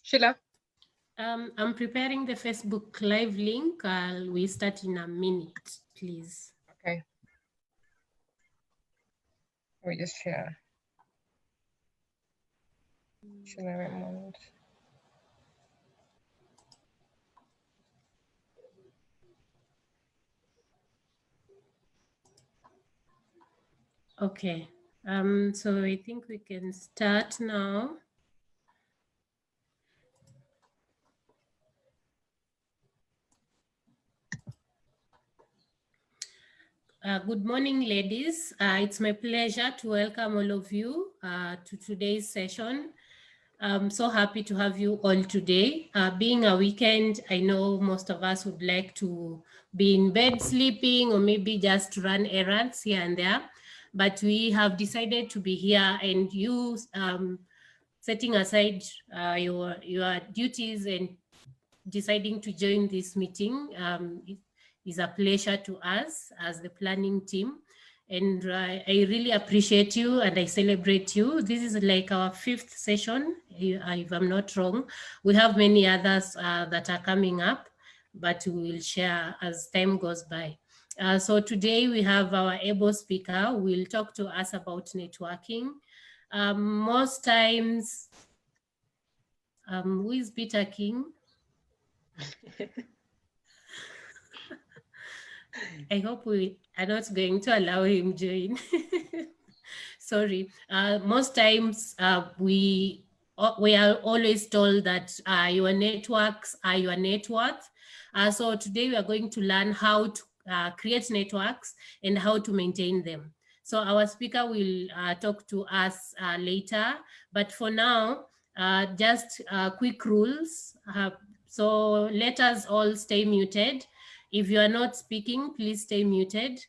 Sheila? I'm preparing the Facebook Live link. We start in a minute, please. Okay. We just share. Sheila Raymond. Okay. So I think we can start now. Good morning, ladies. It's my pleasure to welcome all of you to today's session. I'm so happy to have you all today. Being a weekend, I know most of us would like to be in bed sleeping or maybe just run errands here and there. But we have decided to be here, and you setting aside your duties and deciding to join this meeting is a pleasure to us as the planning team. And I really appreciate you and I celebrate you. This is like our 5th session, if I'm not wrong. We have many others that are coming up, but we will share as time goes by. So today we have our able speaker who will talk to us about networking. Most times, who is Peter King? I hope we are not going to allow him join. Sorry. Most times we are always told that your networks are your net worth. So today we are going to learn how to create networks and how to maintain them. So our speaker will talk to us later, but for now, just quick rules. So let us all stay muted. If you are not speaking, please stay muted.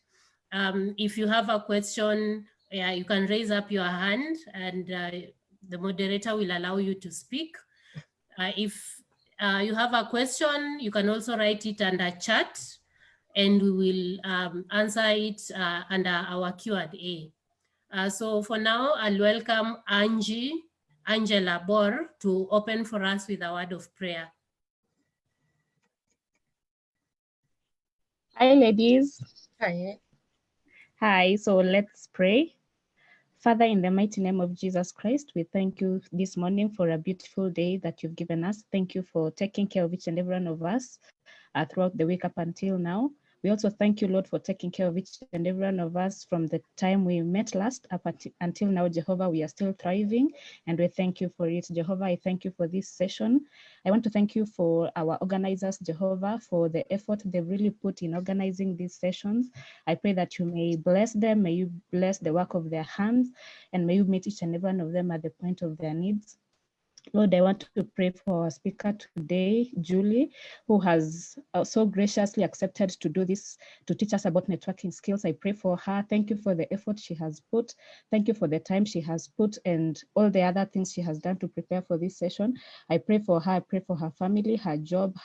If you have a question, you can raise up your hand and the moderator will allow you to speak. If you have a question, you can also write it under chat and we will answer it under our Q&A. So for now, I'll welcome Angela Bor to open for us with a word of prayer. Hi, ladies. Hi. Hi, so let's pray. Father, in the mighty name of Jesus Christ, we thank you this morning for a beautiful day that you've given us. Thank you for taking care of each and every one of us throughout the week up until now. We also thank you, Lord, for taking care of each and every one of us from the time we met last up until now, Jehovah. We are still thriving, and we thank you for it, Jehovah. I thank you for this session. I want to thank you for our organizers, Jehovah, for the effort they've really put in organizing these sessions. I pray that you may bless them, may you bless the work of their hands, and may you meet each and every one of them at the point of their needs. Lord, I want to pray for our speaker today, Julie, who has so graciously accepted to do this, to teach us about networking skills. I pray for her. Thank you for the effort she has put. Thank you for the time she has put and all the other things she has done to prepare for this session. I pray for her. I pray for her family, her job,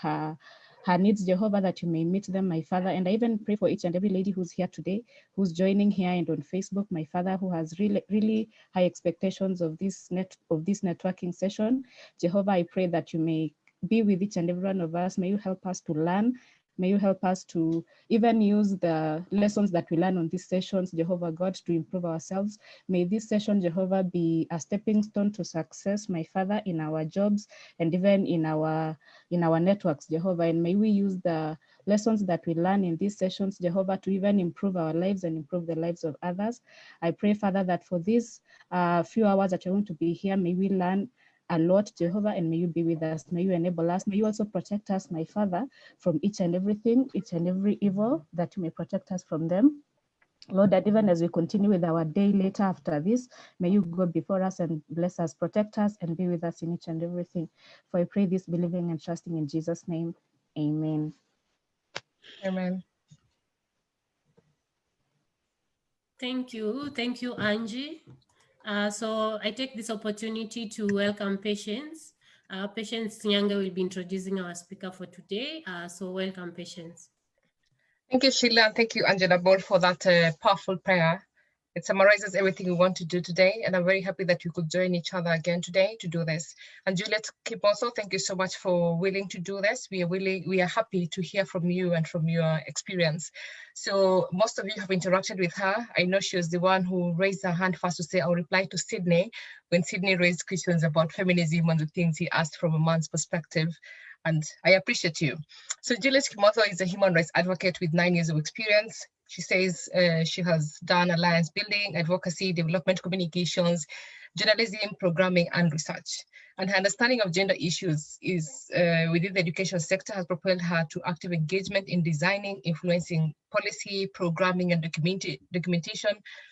her needs, Jehovah, that you may meet them, my Father. And I even pray for each and every lady who's here today, who's joining here and on Facebook, my Father, who has really high expectations of this networking session. Jehovah, I pray that you may be with each and every one of us. May you help us to learn. May you help us to even use the lessons that we learn on these sessions, Jehovah God, to improve ourselves. May this session, Jehovah, be a stepping stone to success, my Father, in our jobs and even in our networks, Jehovah. And may we use the lessons that we learn in these sessions, Jehovah, to even improve our lives and improve the lives of others. I pray, Father, that for these few hours that you're going to be here, may we learn a lot, Jehovah, and may you be with us. May you enable us. May you also protect us, my Father, from each and everything, each and every evil, that you may protect us from them. Lord, that even as we continue with our day later after this, may you go before us and bless us, protect us, and be with us in each and everything. For I pray this, believing and trusting in Jesus' name. Amen. Amen. Thank you, Angie. So I take this opportunity to welcome Patience. Patience Nyanga will be introducing our speaker for today. So welcome, Patience. Thank you, Sheila, and thank you, Angela Ball, for that powerful prayer. It summarizes everything we want to do today, and I'm very happy that we could join each other again today to do this. And Juliet Kiposo, thank you so much for willing to do this. We are happy to hear from you and from your experience. So most of you have interacted with her. I know she was the one who raised her hand first to say, I'll reply to Sydney when Sydney raised questions about feminism and the things he asked from a man's perspective. And I appreciate you. So Juliet Kimotho is a human rights advocate with 9 years of experience. She says she has done alliance building, advocacy, development communications, journalism, programming, and research. And her understanding of gender issues is within the education sector has propelled her to active engagement in designing, influencing policy, programming, and documentation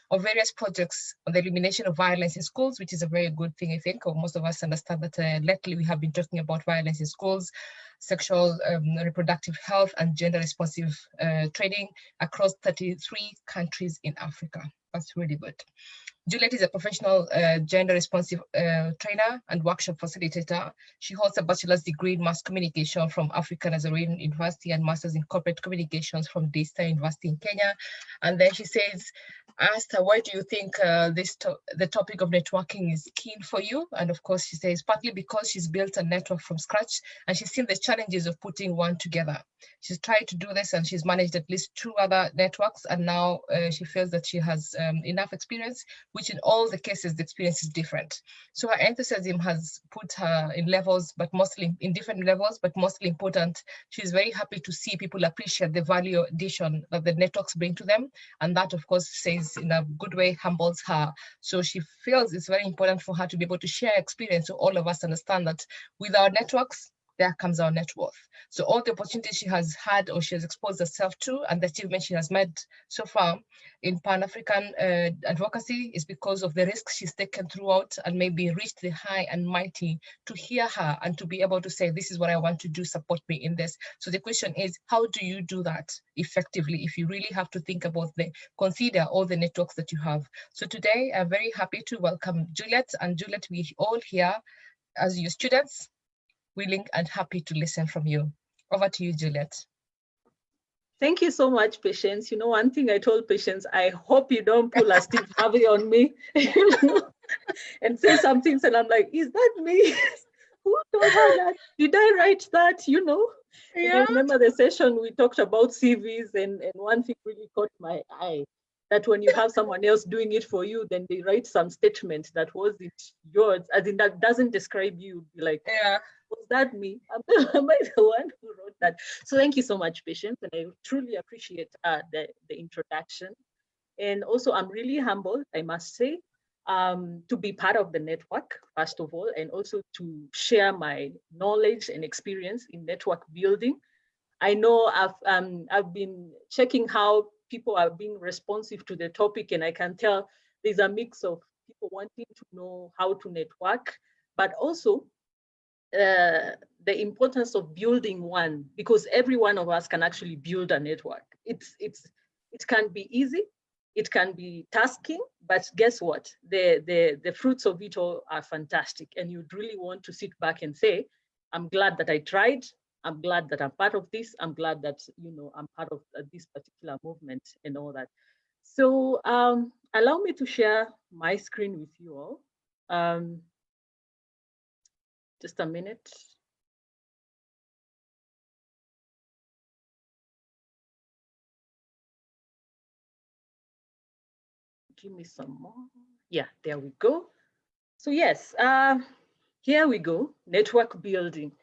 of various projects on the elimination of violence in schools, which is a very good thing, I think. Or most of us understand that lately we have been talking about violence in schools, sexual reproductive health, and gender responsive training across 33 countries in Africa. That's really good. Juliet is a professional gender responsive trainer and workshop facilitator. She holds a bachelor's degree in mass communication from African Nazarene University and master's in corporate communications from Daystar University in Kenya. And then she says, I asked her, why do you think the topic of networking is keen for you? And of course, she says, partly because she's built a network from scratch and she's seen the challenges of putting one together. She's tried to do this and she's managed at least 2 other networks. And now she feels that she has enough experience, which in all the cases, the experience is different. So her enthusiasm has put her in levels, but mostly in different levels, but mostly important. She's very happy to see people appreciate the value addition that the networks bring to them. And that, of course, says in a good way, humbles her. So she feels it's very important for her to be able to share experience so all of us understand that with our networks, there comes our net worth. So all the opportunities she has had or she has exposed herself to and the achievements she has made so far in Pan-African advocacy is because of the risks she's taken throughout and maybe reached the high and mighty to hear her and to be able to say, this is what I want to do, support me in this. So the question is, how do you do that effectively if you really have to think about consider all the networks that you have? So today, I'm very happy to welcome Juliet. And Juliet, we all here as your students, willing and happy to listen from you. Over to you, Juliet. Thank you so much, Patience. You know, one thing I told Patience, I hope you don't pull a Steve Harvey on me and say some things and I'm like, is that me? Who told her that? Did I write that? You know? Yeah. I remember the session we talked about CVs and one thing really caught my eye, that when you have someone else doing it for you, then they write some statement that wasn't yours, as in that doesn't describe you. Be like, yeah, was that me? Am I the one who wrote that? So thank you so much, Patience, and I truly appreciate the introduction. And also, I'm really humbled, I must say, to be part of the network, first of all, and also to share my knowledge and experience in network building. I know I've been checking how people are being responsive to the topic, and I can tell there's a mix of people wanting to know how to network, but also the importance of building one, because every one of us can actually build a network. It can be easy, it can be tasking, but guess what? The fruits of it all are fantastic, and you'd really want to sit back and say, I'm glad that I tried. I'm glad that I'm part of this. I'm glad that, you know, I'm part of this particular movement and all that. So allow me to share my screen with you all. Just a minute. Give me some more. Yeah, there we go. So yes, here we go, network building.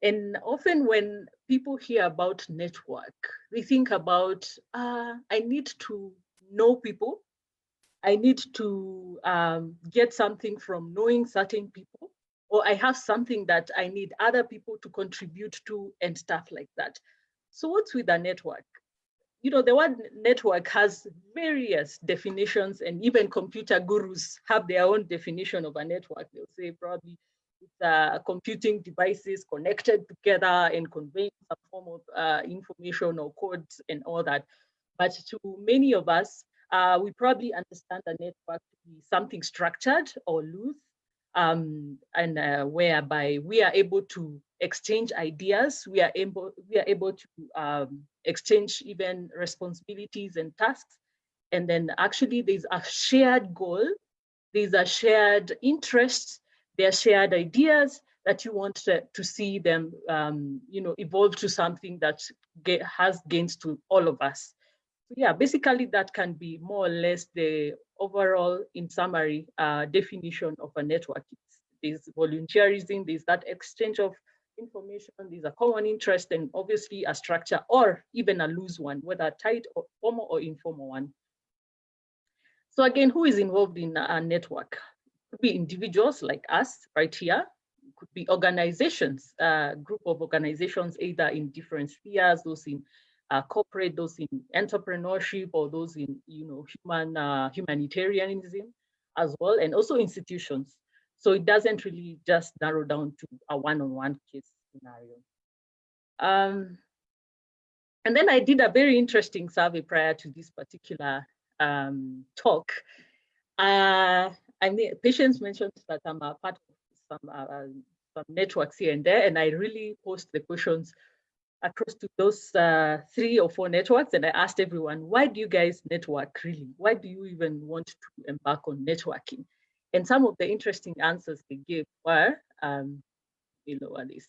And often when people hear about network, they think about, I need to know people. I need to get something from knowing certain people, or I have something that I need other people to contribute to and stuff like that. So what's with a network? You know, the word network has various definitions, and even computer gurus have their own definition of a network. They'll say probably it's computing devices connected together and conveying some form of information or codes and all that. But to many of us, we probably understand a network to be something structured or loose, and whereby we are able to exchange ideas, we are able to exchange even responsibilities and tasks, And then actually there's a shared goal, there's a shared interest, there are shared ideas that you want to see them, evolve to something that has gains to all of us. So yeah, basically that can be more or less the overall, in summary, definition of a network. There's volunteerism, there's that exchange of information, there's a common interest, and obviously a structure or even a loose one, whether tight or formal or informal one. So again, who is involved in a network? It could be individuals like us right here. It could be organizations, a group of organizations, either in different spheres, those in corporate, those in entrepreneurship, or those in humanitarianism as well, and also institutions. So it doesn't really just narrow down to a one-on-one case scenario. And then I did a very interesting survey prior to this particular talk. Patience mentioned that I'm a part of some networks here and there, and I really posed the questions across to those 3 or 4 networks, and I asked everyone, why do you guys network really? Why do you even want to embark on networking? And some of the interesting answers they gave were, what is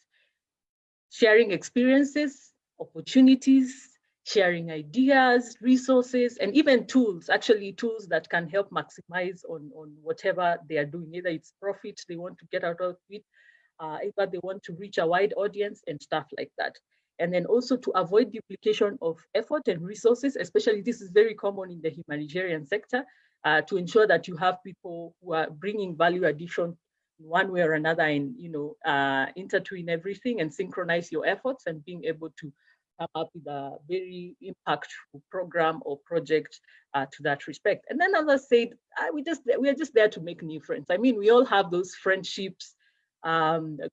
sharing experiences, opportunities, sharing ideas, resources, and even tools, actually tools that can help maximize on whatever they are doing. Either it's profit they want to get out of it, either they want to reach a wide audience and stuff like that. And then also to avoid duplication of effort and resources, especially this is very common in the humanitarian sector, to ensure that you have people who are bringing value addition one way or another, and intertwine everything and synchronize your efforts, and being able to come up with a very impactful program or project to that respect. And then others said, we are just there to make new friends. I mean, we all have those friendships,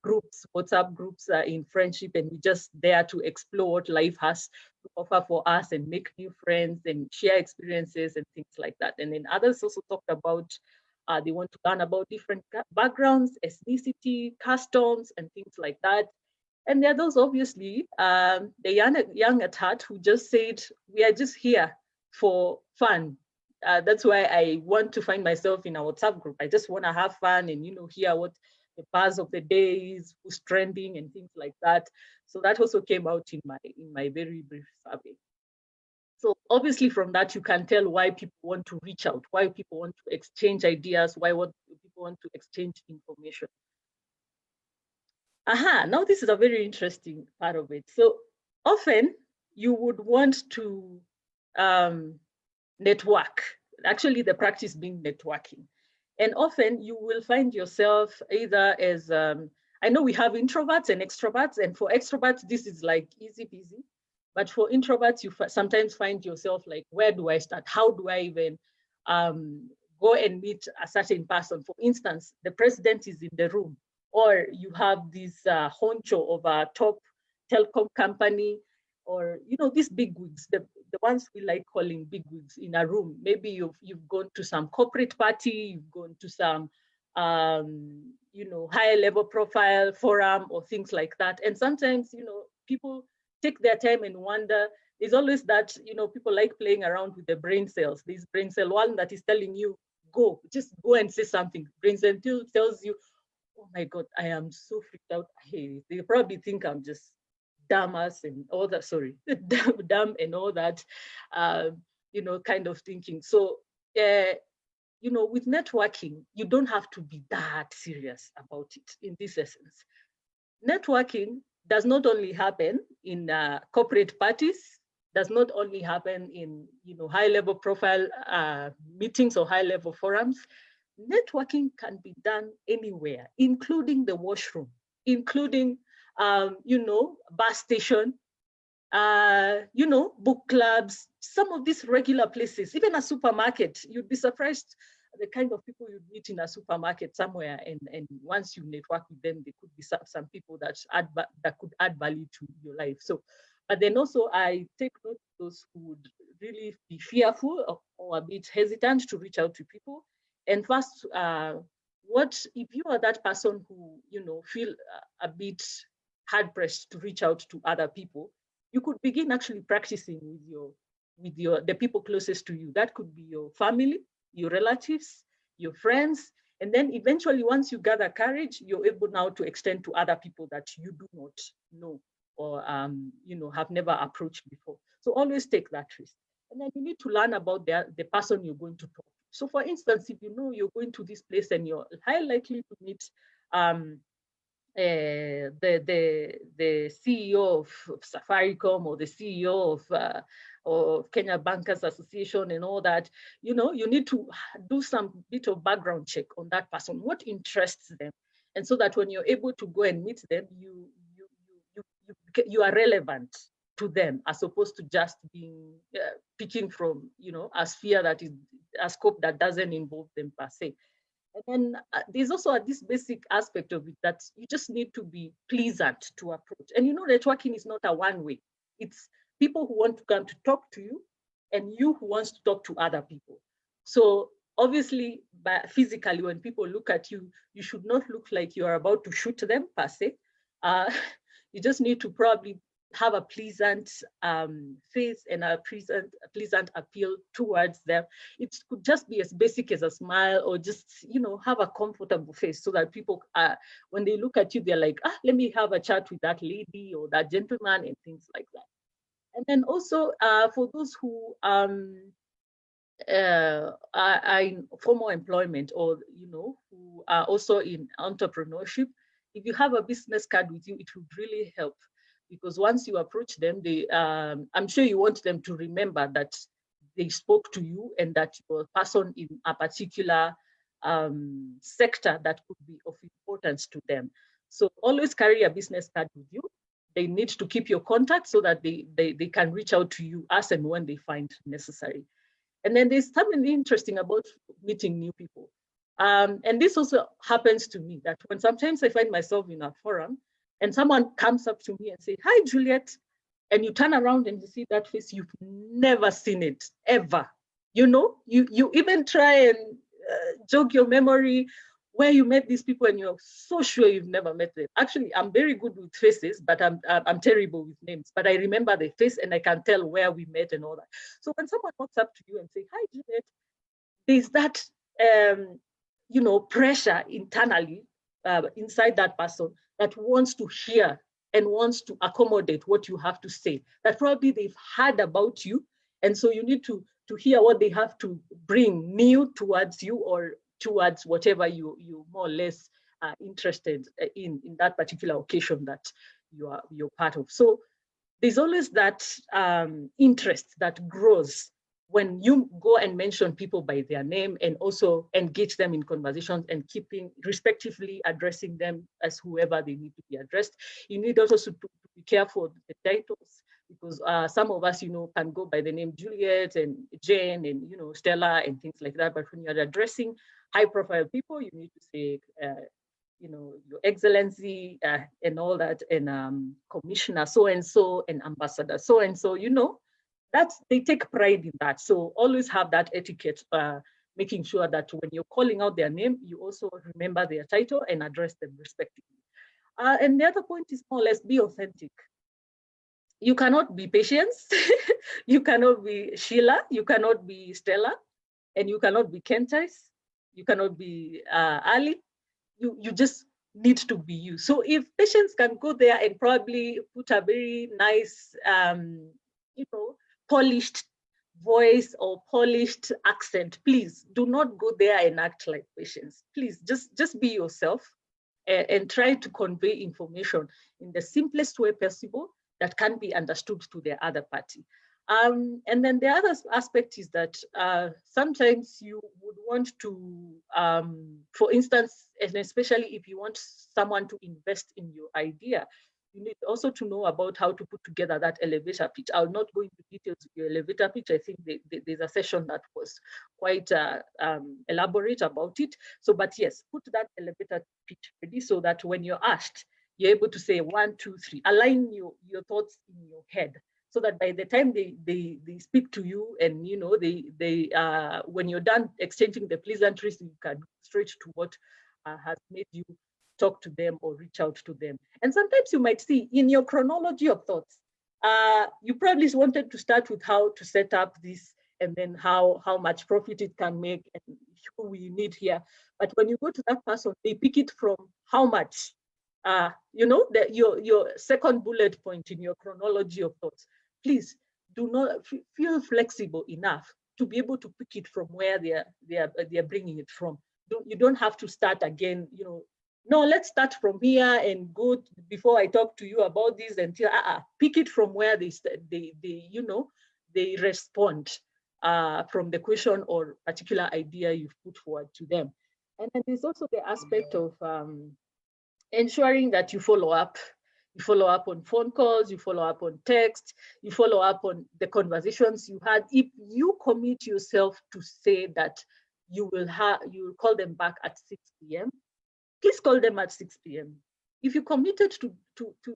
groups, WhatsApp groups in friendship, and we're just there to explore what life has to offer for us and make new friends and share experiences and things like that. And then others also talked about they want to learn about different backgrounds, ethnicity, customs, and things like that. And there are those, obviously, the young at heart who just said, we are just here for fun. That's why I want to find myself in a WhatsApp group. I just want to have fun and, hear what the buzz of the day is, who's trending and things like that. So that also came out in my very brief survey. So obviously from that, you can tell why people want to reach out, why people want to exchange ideas, why people want to exchange information. Now this is a very interesting part of it. So often you would want to network, actually the practice being networking. And often you will find yourself either as, I know we have introverts and extroverts, and for extroverts, this is like easy peasy. But for introverts, you sometimes find yourself like, where do I start? How do I even go and meet a certain person? For instance, the president is in the room, or you have this honcho of a top telecom company, or these big wigs, the ones we like calling big wigs in a room. Maybe you've gone to some corporate party, you've gone to some higher level profile forum or things like that. And sometimes people take their time and wonder. There's always that people like playing around with the brain cells. This brain cell one that is telling you, just go and say something. Brain cell tells you, oh my God, I am so freaked out. Hey, they probably think I'm just dumbass and all that, dumb and all that, kind of thinking. So, with networking, you don't have to be that serious about it in this essence. Networking does not only happen in corporate parties, does not only happen in high-level profile meetings or high-level forums. Networking can be done anywhere, including the washroom, including bus station, book clubs, some of these regular places, even a supermarket. You'd be surprised the kind of people you'd meet in a supermarket somewhere, and once you network with them, there could be some people that could add value to your life. So, but then also I take note of those who would really be fearful or a bit hesitant to reach out to people. And first, what if you are that person who feel a bit hard pressed to reach out to other people? You could begin actually practicing with your with the people closest to you. That could be your family, your relatives, your friends. And then eventually, once you gather courage, you're able now to extend to other people that you do not know or have never approached before. So always take that risk. And then you need to learn about the person you're going to talk to. So for instance, if you know you're going to this place and you're highly likely to meet the CEO of Safaricom or the CEO of Kenya Bankers Association and all that, you need to do some bit of background check on that person, what interests them, and so that when you're able to go and meet them, you are relevant to them, as opposed to just being picking from a sphere that is a scope that doesn't involve them per se. And then there's also this basic aspect of it that you just need to be pleasant to approach. And networking is not a one-way. It's people who want to come to talk to you and you who wants to talk to other people. So obviously, physically, when people look at you, you should not look like you are about to shoot them per se. You just need to probably have a pleasant face and a pleasant appeal towards them. It could just be as basic as a smile, or just have a comfortable face, so that people when they look at you, they're like, let me have a chat with that lady or that gentleman, and things like that. And then also for those who are in formal employment, or who are also in entrepreneurship, if you have a business card with you, it would really help. Because once you approach them, I'm sure you want them to remember that they spoke to you and that you're a person in a particular sector that could be of importance to them. So always carry a business card with you. They need to keep your contact so that they can reach out to you as and when they find necessary. And then there's something interesting about meeting new people. And this also happens to me, that when sometimes I find myself in a forum, and someone comes up to me and say, "Hi, Juliet," and you turn around and you see that face, you've never seen it, ever. You even try and jog your memory where you met these people, and you're so sure you've never met them. Actually, I'm very good with faces, but I'm terrible with names. But I remember the face and I can tell where we met and all that. So when someone walks up to you and say, "Hi, Juliet," there's that pressure internally inside that person that wants to hear and wants to accommodate what you have to say, that probably they've heard about you. And so you need to hear what they have to bring new towards you, or towards whatever you more or less are interested in that particular occasion that you're part of. So there's always that interest that grows when you go and mention people by their name, and also engage them in conversations and respectively addressing them as whoever they need to be addressed. You need also to be careful of the titles, because some of us, can go by the name Juliet and Jane and, Stella and things like that. But when you're addressing high-profile people, you need to say, Your Excellency and all that, and Commissioner so-and-so and Ambassador so-and-so, they take pride in that. So always have that etiquette, making sure that when you're calling out their name, you also remember their title and address them respectively. And the other point is more or less be authentic. You cannot be Patience, you cannot be Sheila, you cannot be Stella, and you cannot be Kentis, you cannot be Ali. You just need to be you. So if Patience can go there and probably put a very nice, polished voice or polished accent, please do not go there and act like Patience. Please just be yourself, and try to convey information in the simplest way possible that can be understood to the other party. And then the other aspect is that sometimes you would want to, for instance, and especially if you want someone to invest in your idea, you need also to know about how to put together that elevator pitch. I'll not go into details of your elevator pitch. I think there's a session that was quite elaborate about it. So, but yes, put that elevator pitch ready so that when you're asked, you're able to say 1, 2, 3. Align your thoughts in your head, so that by the time they speak to you, and when you're done exchanging the pleasantries, you can go straight to what has made you talk to them or reach out to them. And sometimes you might see in your chronology of thoughts, You probably wanted to start with how to set up this, and then how much profit it can make, and who we need here. But when you go to that person, they pick it from how much. Your second bullet point in your chronology of thoughts. Please do not feel flexible enough to be able to pick it from where they're bringing it from. You don't have to start again. No, let's start from here and go before I talk to you about this until pick it from where they respond from the question or particular idea you've put forward to them. And then there's also the aspect of ensuring that you follow up. You follow up on phone calls, you follow up on text, you follow up on the conversations you had. If you commit yourself to say that you will call them back at 6 p.m., please call them at 6 p.m. If you committed to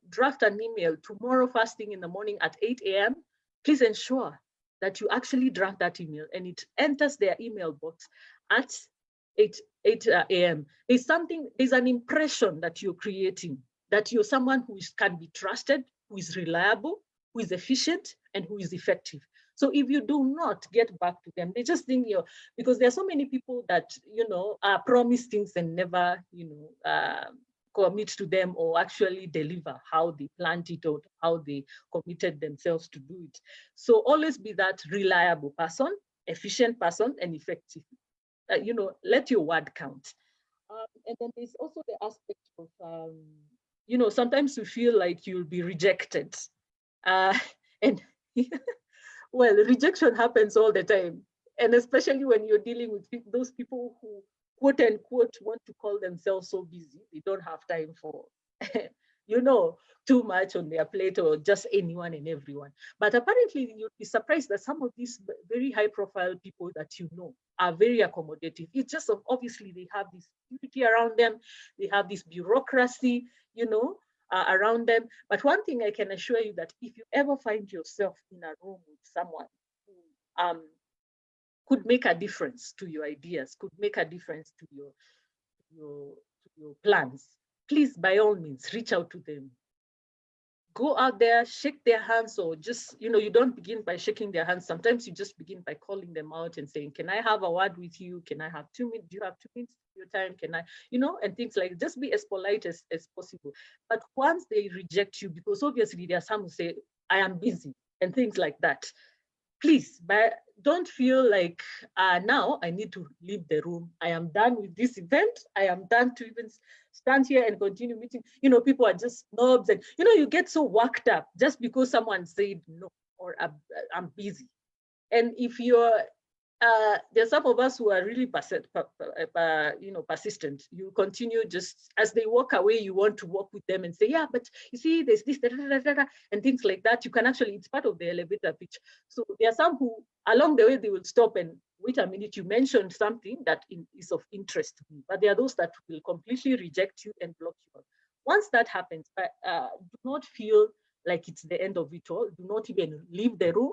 draft an email tomorrow first thing in the morning at 8 a.m., please ensure that you actually draft that email and it enters their email box at 8 a.m. There's an impression that you're creating, that you're someone who can be trusted, who is reliable, who is efficient, and who is effective. So if you do not get back to them, they just think because there are so many people that, promise things and never, commit to them or actually deliver how they planned it or how they committed themselves to do it. So always be that reliable person, efficient person, and effective. Let your word count. And then there's also the aspect of, sometimes you feel like you'll be rejected. And well, rejection happens all the time. And especially when you're dealing with those people who, quote unquote, want to call themselves so busy, they don't have time for, too much on their plate or just anyone and everyone. But apparently you'd be surprised that some of these very high profile people that are very accommodative. It's just obviously they have this security around them, they have this bureaucracy, around them. But one thing I can assure you that if you ever find yourself in a room with someone who could make a difference to your ideas, could make a difference to your plans, please, by all means, reach out to them. Go out there, shake their hands, or just, you don't begin by shaking their hands. Sometimes you just begin by calling them out and saying, can I have a word with you? Can I have 2 minutes? Do you have 2 minutes of your time? Can I, and things like, just be as polite as possible. But once they reject you, because obviously there are some who say, I am busy and things like that, please, but don't feel like now I need to leave the room. I am done with this event. I am done to even stand here and continue meeting. People are just snobs, and you get so worked up just because someone said no or I'm busy. And if you're there's some of us who are really persistent. You continue, just as they walk away, you want to walk with them and say, yeah, but you see, there's this, and things like that. You can actually, it's part of the elevator pitch. So there are some who, along the way, they will stop and wait a minute, you mentioned something that is of interest to me. But there are those that will completely reject you and block you out. Once that happens, do not feel like it's the end of it all. Do not even leave the room.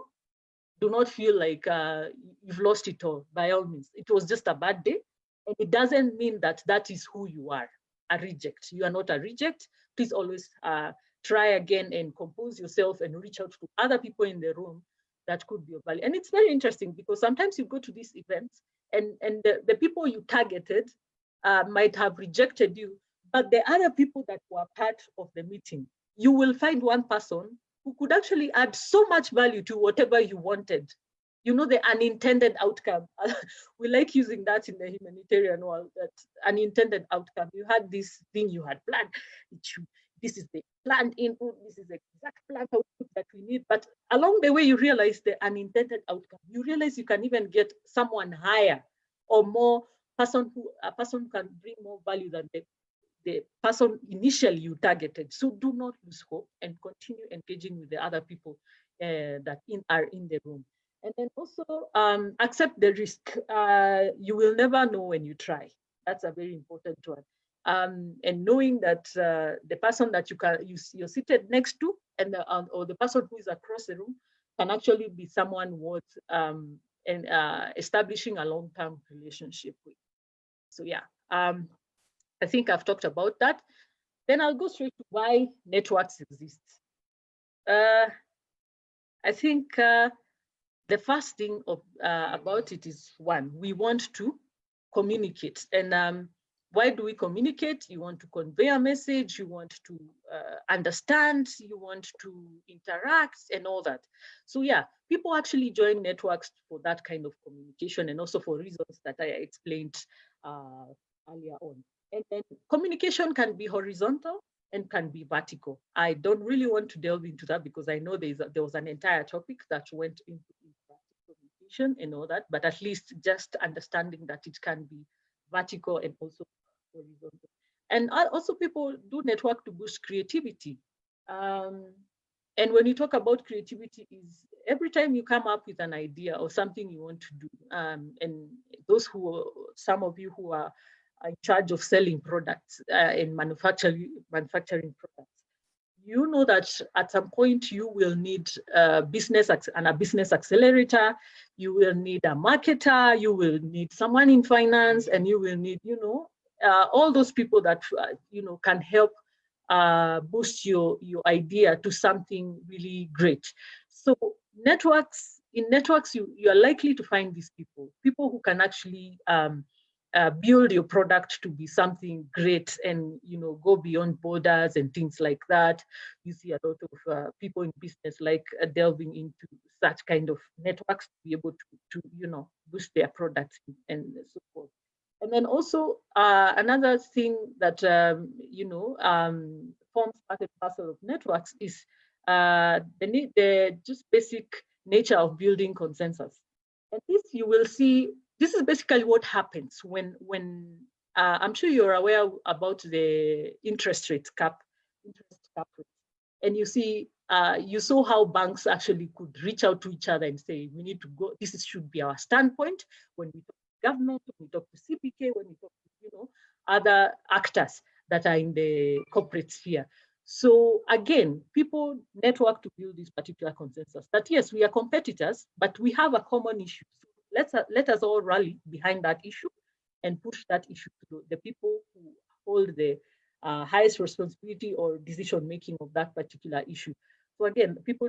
Do not feel like you've lost it all. By all means, it was just a bad day. And it doesn't mean that that is who you are, a reject. You are not a reject. Please always try again and compose yourself and reach out to other people in the room that could be of value. And it's very interesting because sometimes you go to these events and the people you targeted might have rejected you, but the other people that were part of the meeting, you will find one person who could actually add so much value to whatever you wanted. The unintended outcome. We like using that in the humanitarian world, that unintended outcome. You had this thing you had planned. This is the planned input. This is the exact planned output that we need. But along the way, you realize the unintended outcome. You realize you can even get someone higher or more, a person who can bring more value than the person initially you targeted. So do not lose hope and continue engaging with the other people that are in the room. And then also accept the risk. You will never know when you try. That's a very important one. And knowing that the person that you're seated next to or the person who is across the room can actually be someone worth establishing a long-term relationship with. So yeah. I think I've talked about that. Then I'll go straight to why networks exist. I think the first thing about it is, one, we want to communicate. And why do we communicate? You want to convey a message, you want to understand, you want to interact and all that. So yeah, people actually join networks for that kind of communication, and also for reasons that I explained earlier on. And then communication can be horizontal and can be vertical. I don't really want to delve into that because I know there was an entire topic that went into communication and all that, but at least just understanding that it can be vertical and also horizontal. And also people do network to boost creativity. And when you talk about creativity, is every time you come up with an idea or something you want to do, and some of you who are in charge of selling products and manufacturing products, you know that at some point you will need a business accelerator, you will need a marketer, you will need someone in finance, and you will need, all those people that, can help boost your idea to something really great. So in networks, you are likely to find these people who can actually build your product to be something great and go beyond borders and things like that. You see a lot of people in business delving into such kind of networks to be able to boost their products and so forth. And then also another thing that forms part and parcel of networks is the just basic nature of building consensus. And this you will see. This is basically what happens when I'm sure you're aware about the interest cap rate. And you see, you saw how banks actually could reach out to each other and say, we need to go, should be our standpoint when we talk to government, when we talk to CPK, when we talk to other actors that are in the corporate sphere. So again, people network to build this particular consensus that yes, we are competitors, but we have a common issue. So let us all rally behind that issue and push that issue to the people who hold the highest responsibility or decision making of that particular issue. So again, people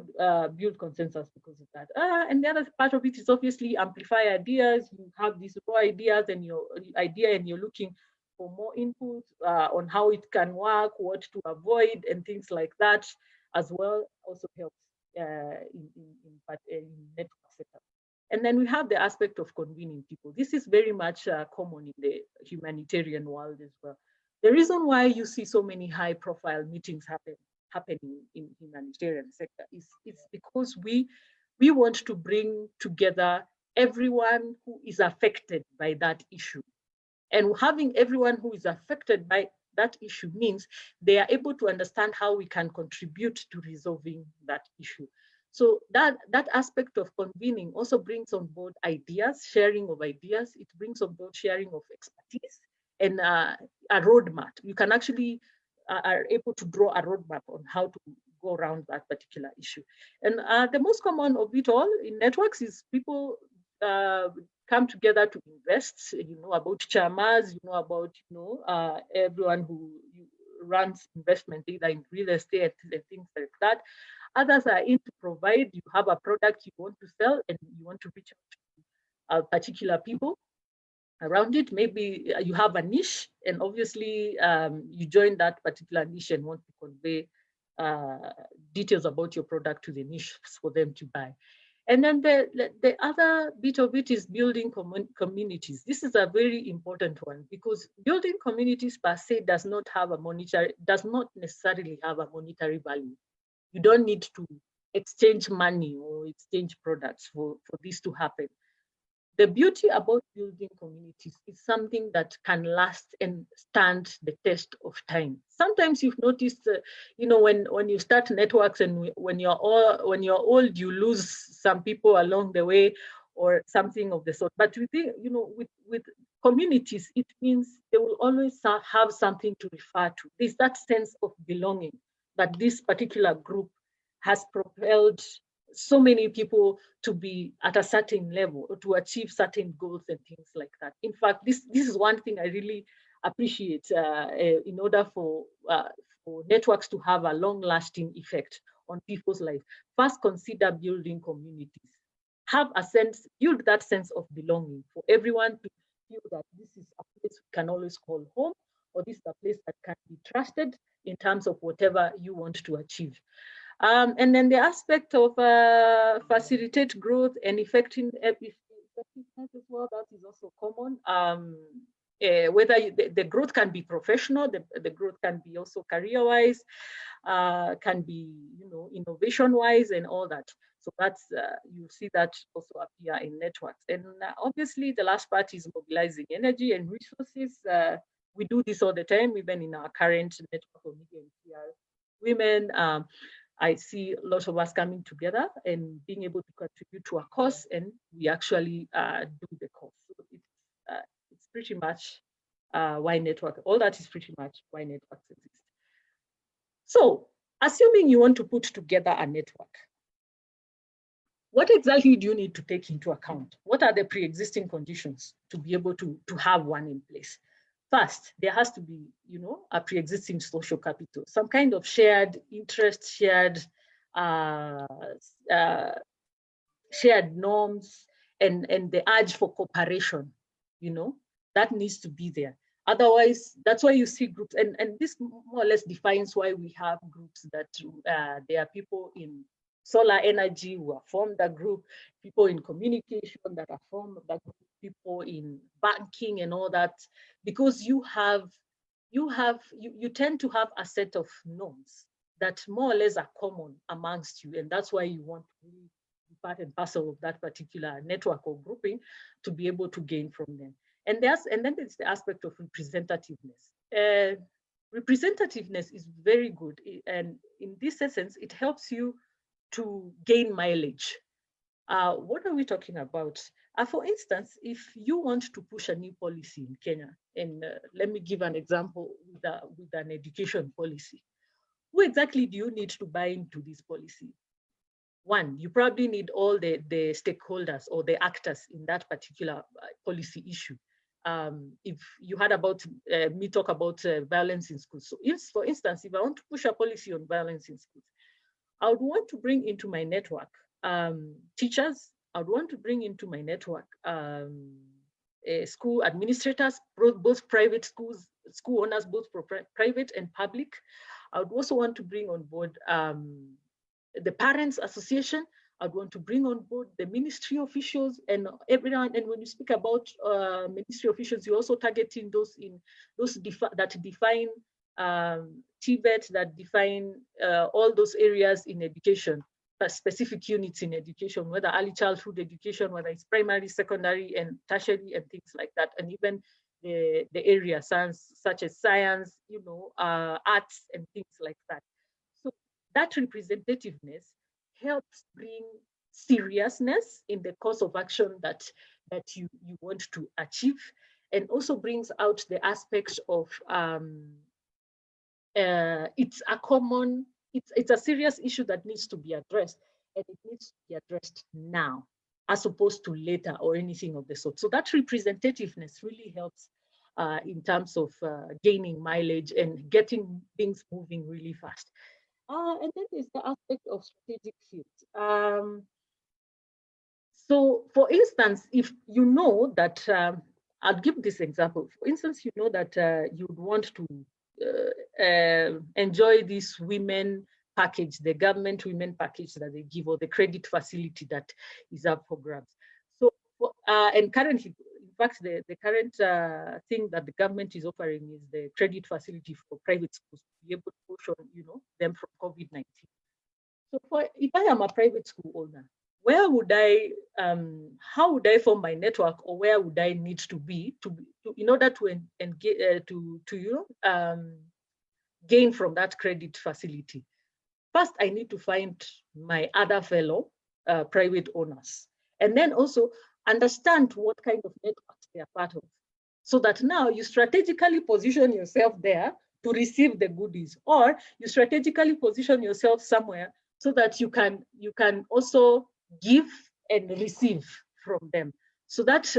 build consensus because of that. And the other part of it is obviously amplify ideas. You have these raw ideas and your idea, and you're looking for more input on how it can work, what to avoid, and things like that as well. Also helps in network setup. And then we have the aspect of convening people. This is very much common in the humanitarian world as well. The reason why you see so many high-profile meetings happening in humanitarian sector is it's because we want to bring together everyone who is affected by that issue. And having everyone who is affected by that issue means they are able to understand how we can contribute to resolving that issue. So that aspect of convening also brings on board ideas, sharing of ideas. It brings on board sharing of expertise and a roadmap. You can actually are able to draw a roadmap on how to go around that particular issue. And the most common of it all in networks is people come together to invest. You know about chamas, you know about everyone who runs investment either in real estate and things like that. Others are in to provide. You have a product you want to sell and you want to reach out to particular people around it. Maybe you have a niche, and obviously you join that particular niche and want to convey details about your product to the niche for them to buy. And then the other bit of it is building communities. This is a very important one because building communities per se does not necessarily have a monetary value. You don't need to exchange money or exchange products for this to happen. The beauty about building communities is something that can last and stand the test of time. Sometimes you've noticed, when you start networks and when you're old, you lose some people along the way or something of the sort. But with communities, it means they will always have something to refer to. There's that sense of belonging that this particular group has propelled so many people to be at a certain level or to achieve certain goals and things like that. In fact, this is one thing I really appreciate in order for networks to have a long-lasting effect on people's life. First, consider building communities. Build that sense of belonging for everyone to feel that this is a place we can always call home, or this is a place that can be trusted in terms of whatever you want to achieve. And then the aspect of facilitate growth and effectiveness as well, that is also common. Whether the growth can be professional, the growth can be also career-wise, can be, innovation-wise and all that. So that's, you see that also appear in networks. And obviously the last part is mobilizing energy and resources. We do this all the time, even in our current network of media and PR women. I see a lot of us coming together and being able to contribute to a cause, and we actually do the cause. So it's pretty much why network, all that is pretty much why networks exist. So assuming you want to put together a network, what exactly do you need to take into account? What are the pre-existing conditions to be able to have one in place? First, there has to be, a pre-existing social capital, some kind of shared interest, shared norms, and the urge for cooperation, that needs to be there. Otherwise, that's why you see groups, and this more or less defines why we have groups that there are people in solar energy who have formed a group, people in communication that have formed that group, people in banking and all that, because you tend to have a set of norms that more or less are common amongst you, and that's why you want to really be part and parcel of that particular network or grouping to be able to gain from them. And then there's the aspect of representativeness. Representativeness is very good, and in this essence, it helps you to gain mileage. What are we talking about? For instance, if you want to push a new policy in Kenya, and let me give an example with an education policy. Who exactly do you need to buy into this policy? One, you probably need all the stakeholders or the actors in that particular policy issue. If you heard about me talk about violence in schools. So for instance, if I want to push a policy on violence in schools, I would want to bring into my network teachers. I would want to bring into my network school administrators, both private schools, school owners, both private and public. I would also want to bring on board the Parents Association. I'd want to bring on board the ministry officials and everyone. And when you speak about ministry officials, you're also targeting those that define TVET, that define all those areas in education, specific units in education, whether early childhood education, whether it's primary, secondary, and tertiary, and things like that, and even the area science, such as science, arts, and things like that. So that representativeness helps bring seriousness in the course of action that you want to achieve, and also brings out the aspects of it's a serious issue that needs to be addressed, and it needs to be addressed now as opposed to later or anything of the sort. So that representativeness really helps in terms of gaining mileage and getting things moving really fast. And then there's the aspect of strategic fit. So for instance, if you know that, I'll give this example. For instance, you know that you would want to enjoy this women package, the government women package that they give, or the credit facility that is up for grabs. So, and currently, in fact, the current thing that the government is offering is the credit facility for private schools to be able to push on, them from COVID-19. So if I am a private school owner, where would I, how would I form my network, or where would I need to be in order to gain from that credit facility? First, I need to find my other fellow private owners, and then also understand what kind of networks they are part of, so that now you strategically position yourself there to receive the goodies, or you strategically position yourself somewhere so that you can also give and receive from them. So that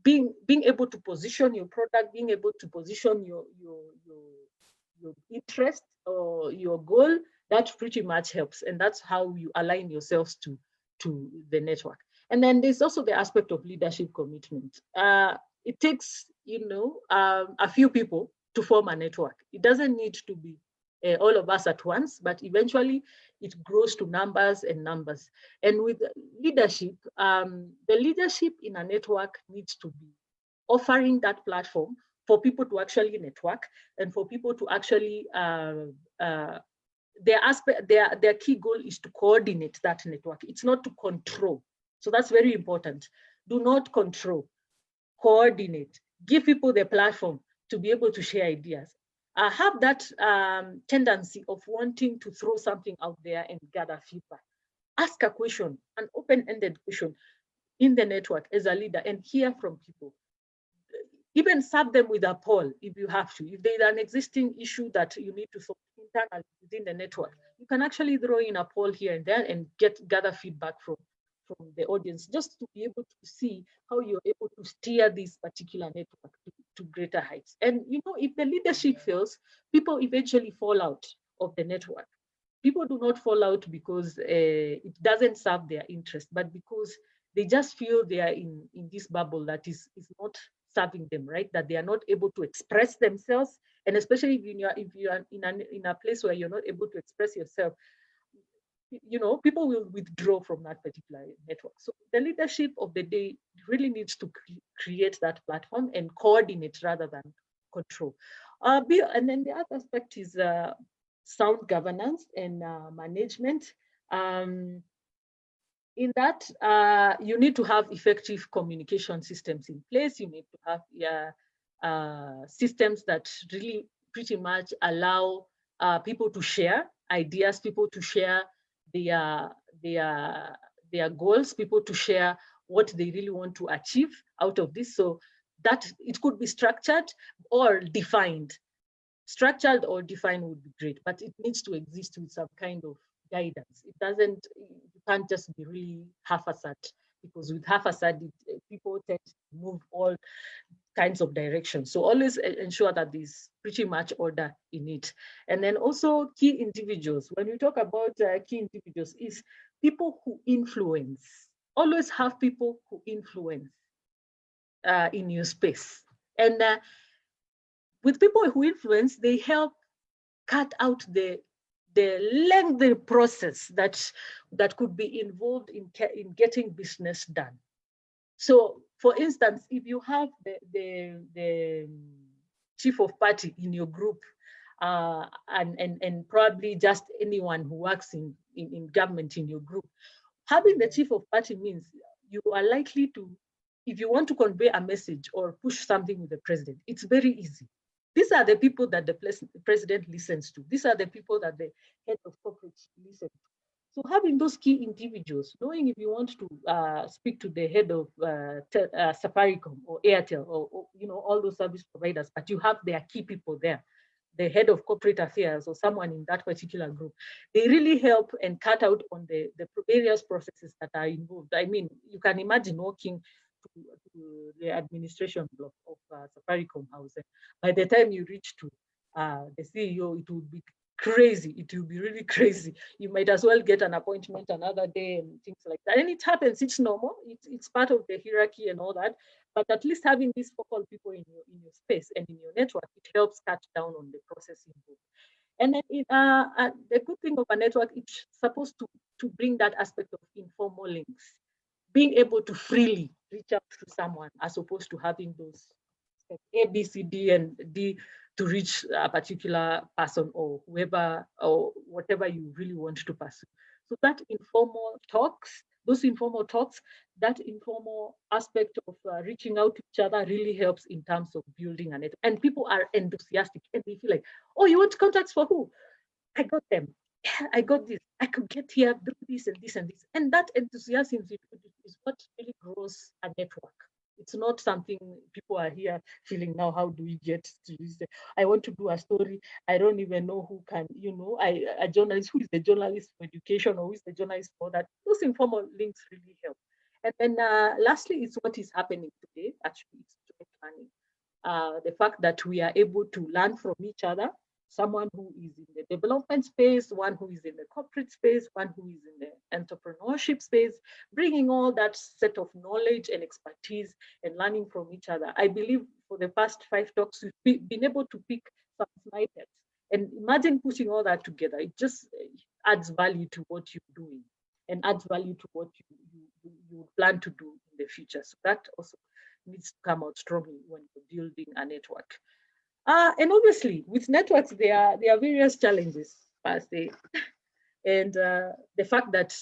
being able to position your product, being able to position your interest or your goal, that pretty much helps. And that's how you align yourselves to the network. And then there's also the aspect of leadership commitment. It takes, a few people to form a network. It doesn't need to be all of us at once, but eventually it grows to numbers and numbers. And with leadership, the leadership in a network needs to be offering that platform for people to actually network and for people to actually, their key goal is to coordinate that network. It's not to control. So that's very important. Do not control, coordinate, give people the platform to be able to share ideas. Have that tendency of wanting to throw something out there and gather feedback. Ask a question, an open-ended question in the network as a leader, and hear from people. Even serve them with a poll if you have to. If there's an existing issue that you need to solve internally within the network, you can actually throw in a poll here and there and gather feedback from the audience, just to be able to see how you're able to steer this particular network to greater heights. And if the leadership fails, people eventually fall out of the network. People do not fall out because it doesn't serve their interest, but because they just feel they are in this bubble that is not serving them, right? That they are not able to express themselves. And especially if you are in a place where you're not able to express yourself, people will withdraw from that particular network. So the leadership of the day really needs to create that platform and coordinate rather than control. And then the other aspect is sound governance and management. In that, you need to have effective communication systems in place. You need to have systems that really pretty much allow people to share ideas, people to share their goals, people to share what they really want to achieve out of this. So that it could be structured or defined. Structured or defined would be great, but it needs to exist with some kind of guidance. You can't just be really half-assed, because with half-assed, people tend to move all kinds of directions. So always ensure that there's pretty much order in it. And then also key individuals. When we talk about key individuals, is people who influence. Always have people who influence in your space. And with people who influence, they help cut out the lengthy process that could be involved in getting business done. So, for instance, if you have the chief of party in your group, and probably just anyone who works in government in your group, having the chief of party means you are likely to, if you want to convey a message or push something with the president, it's very easy. These are the people that the president listens to. These are the people that the head of corporate listens to. So having those key individuals, knowing if you want to speak to the head of Safaricom or Airtel or all those service providers, but you have their key people there, the head of corporate affairs or someone in that particular group, they really help and cut out on the various processes that are involved. I mean, you can imagine walking to the administration block of Safaricom House. By the time you reach to the CEO, it would be crazy. It will be really crazy. You might as well get an appointment another day and things like that. And it happens. It's normal. It's part of the hierarchy and all that. But at least having these focal people in your space and in your network, it helps cut down on the process involved. And then the good thing of a network, it's supposed to bring that aspect of informal links, being able to freely reach out to someone as opposed to having those A, B, C, D, and D to reach a particular person or whoever or whatever you really want to pursue. So that informal talks, that informal aspect of reaching out to each other really helps in terms of building a network. And people are enthusiastic and they feel like, oh, you want contacts for who? I got them. I got this. I could get here, do this and this and this. And that enthusiasm is what really grows a network. It's not something people are here feeling now, how do we get to this? I want to do a story. I don't even know who can, a journalist, who is the journalist for education or who is the journalist for that? Those informal links really help. And then lastly, it's what is happening today. Actually, it's joint learning. The fact that we are able to learn from each other. Someone who is in the the development space, one who is in the corporate space, one who is in the entrepreneurship space, bringing all that set of knowledge and expertise and learning from each other. I believe for the past 5 talks, we've been able to pick some snippets. And imagine putting all that together. It just adds value to what you're doing and adds value to what you plan to do in the future. So that also needs to come out strongly when you're building a network. And obviously, with networks, there are various challenges per se. And the fact that,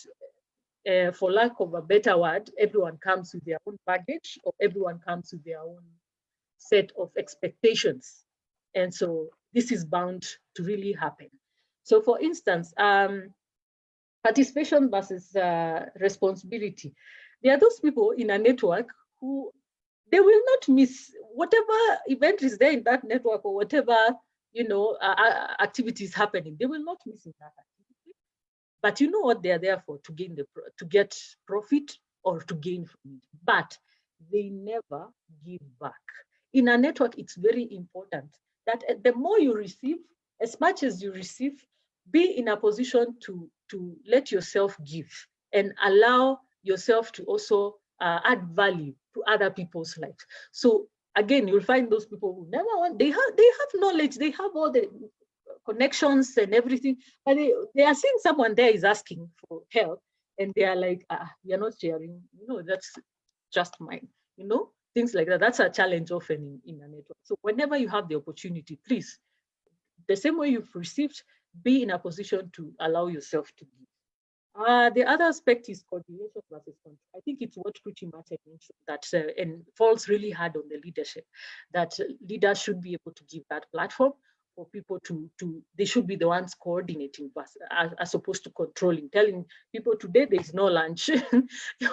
for lack of a better word, everyone comes with their own baggage, or everyone comes with their own set of expectations. And so this is bound to really happen. So for instance, participation versus responsibility. There are those people in a network who they will not miss whatever event is there in that network, or whatever activities happening. They will not miss in that activity. But you know what they are there for, to get profit or to gain from it. But they never give back. In a network, it's very important that the more you receive, as much as you receive, be in a position to let yourself give and allow yourself to also add value to other people's lives. So again, you'll find those people who never want, they have knowledge, they have all the connections and everything, but they are seeing someone there is asking for help, and they are like, we are not sharing, that's just mine, things like that. That's a challenge often in a network. So whenever you have the opportunity, please, the same way you've received, be in a position to allow yourself to give. The other aspect is coordination versus control. I think it's what pretty much I mentioned, that and falls really hard on the leadership, that leaders should be able to give that platform for people they should be the ones coordinating as opposed to controlling, telling people today there is no lunch,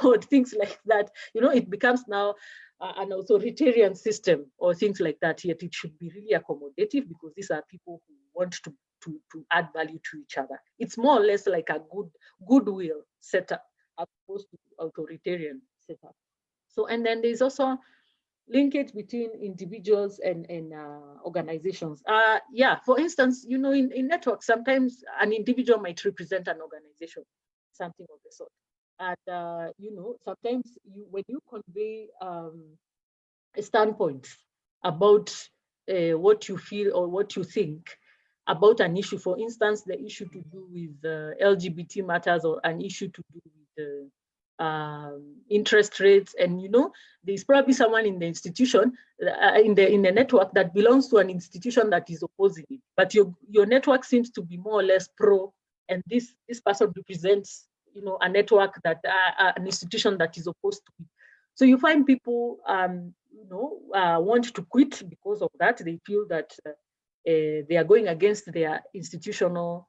or things like that. It becomes now an authoritarian system or things like that, yet it should be really accommodative, because these are people who want to add value to each other. It's more or less like a goodwill setup as opposed to authoritarian setup. So, and then there's also linkage between individuals and organizations. For instance, in networks, sometimes an individual might represent an organization, something of the sort. And sometimes when you convey a standpoint about what you feel or what you think about an issue, for instance, the issue to do with LGBT matters, or an issue to do with interest rates, and there's probably someone in the institution, in the network, that belongs to an institution that is opposing it, but your network seems to be more or less pro, and this person represents a network that an institution that is opposed to it. So you find people want to quit because of that. They feel that they are going against their institutional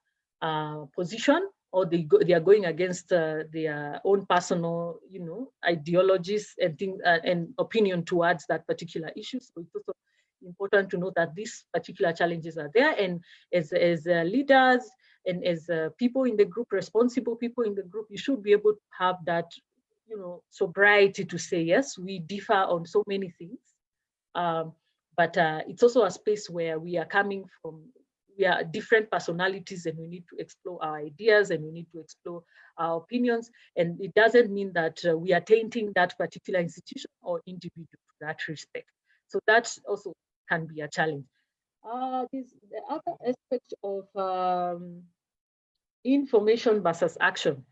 position, or they are going against their own personal, ideologies and things and opinion towards that particular issue. So it's also important to know that these particular challenges are there, and as leaders and as people in the group, responsible people in the group, you should be able to have that, sobriety to say, yes, we differ on so many things. But it's also a space where we are coming from, we are different personalities, and we need to explore our ideas, and we need to explore our opinions. And it doesn't mean that we are tainting that particular institution or individual to that respect. So that also can be a challenge. The other aspect of information versus action.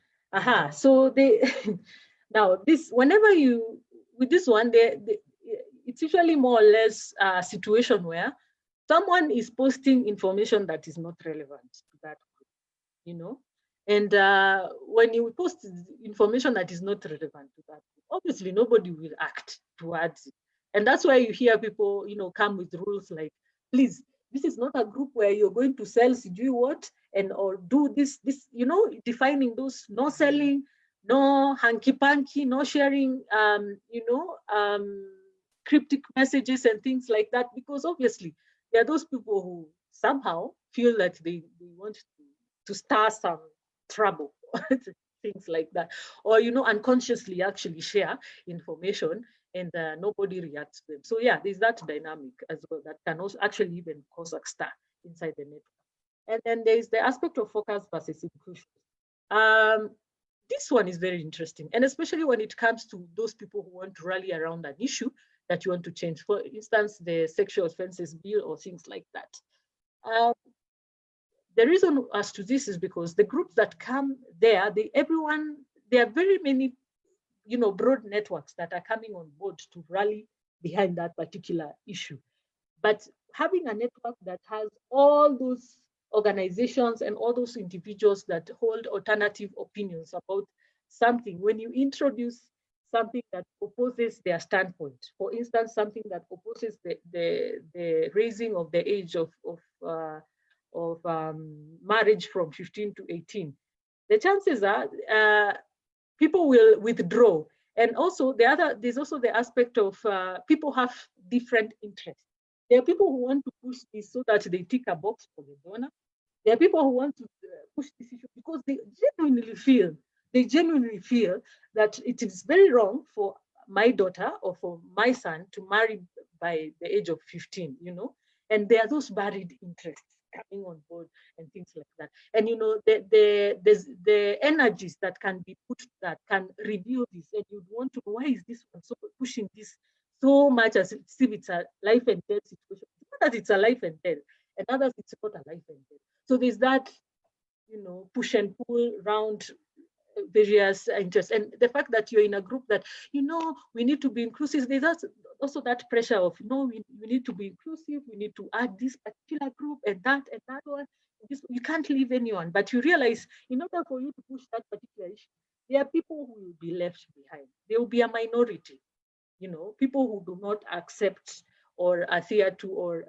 So now this, whenever with this one, it's usually more or less a situation where someone is posting information that is not relevant to that group, and when you post information that is not relevant to that group, obviously nobody will act towards it. And that's why you hear people, come with rules like, please, this is not a group where you're going to sell do what, and or do this, defining those, no selling, no hanky-panky, no sharing, cryptic messages and things like that, because obviously there are those people who somehow feel that they want to start some trouble, things like that, or unconsciously actually share information, and nobody reacts to them. So yeah, there's that dynamic as well that can also actually even cause a stir inside the network. And then there is the aspect of focus versus inclusion. This one is very interesting, and especially when it comes to those people who want to rally around an issue that you want to change. For instance, the sexual offences bill or things like that. The reason as to this is because the groups that come there, there are very many, broad networks that are coming on board to rally behind that particular issue. But having a network that has all those organizations and all those individuals that hold alternative opinions about something, when you introduce something that opposes their standpoint, for instance, something that opposes the raising of the age of marriage from 15 to 18, the chances are people will withdraw. And also there's also the aspect of people have different interests. There are people who want to push this so that they tick a box for the donor. There are people who want to push this issue because they genuinely feel that it is very wrong for my daughter or for my son to marry by the age of 15, and there are those buried interests coming on board and things like that. And the energies that can be put that can reveal this, and you'd want to know, why is this one so pushing this so much as if it's a life and death situation? It's not that it's a life and death, and others it's not a life and death. So there's that, push and pull around various interests, and the fact that you're in a group that we need to be inclusive. There's also that pressure of we need to be inclusive. We need to add this particular group and that one. You can't leave anyone, but you realize in order for you to push that particular issue, there are people who will be left behind. There will be a minority, people who do not accept or adhere to or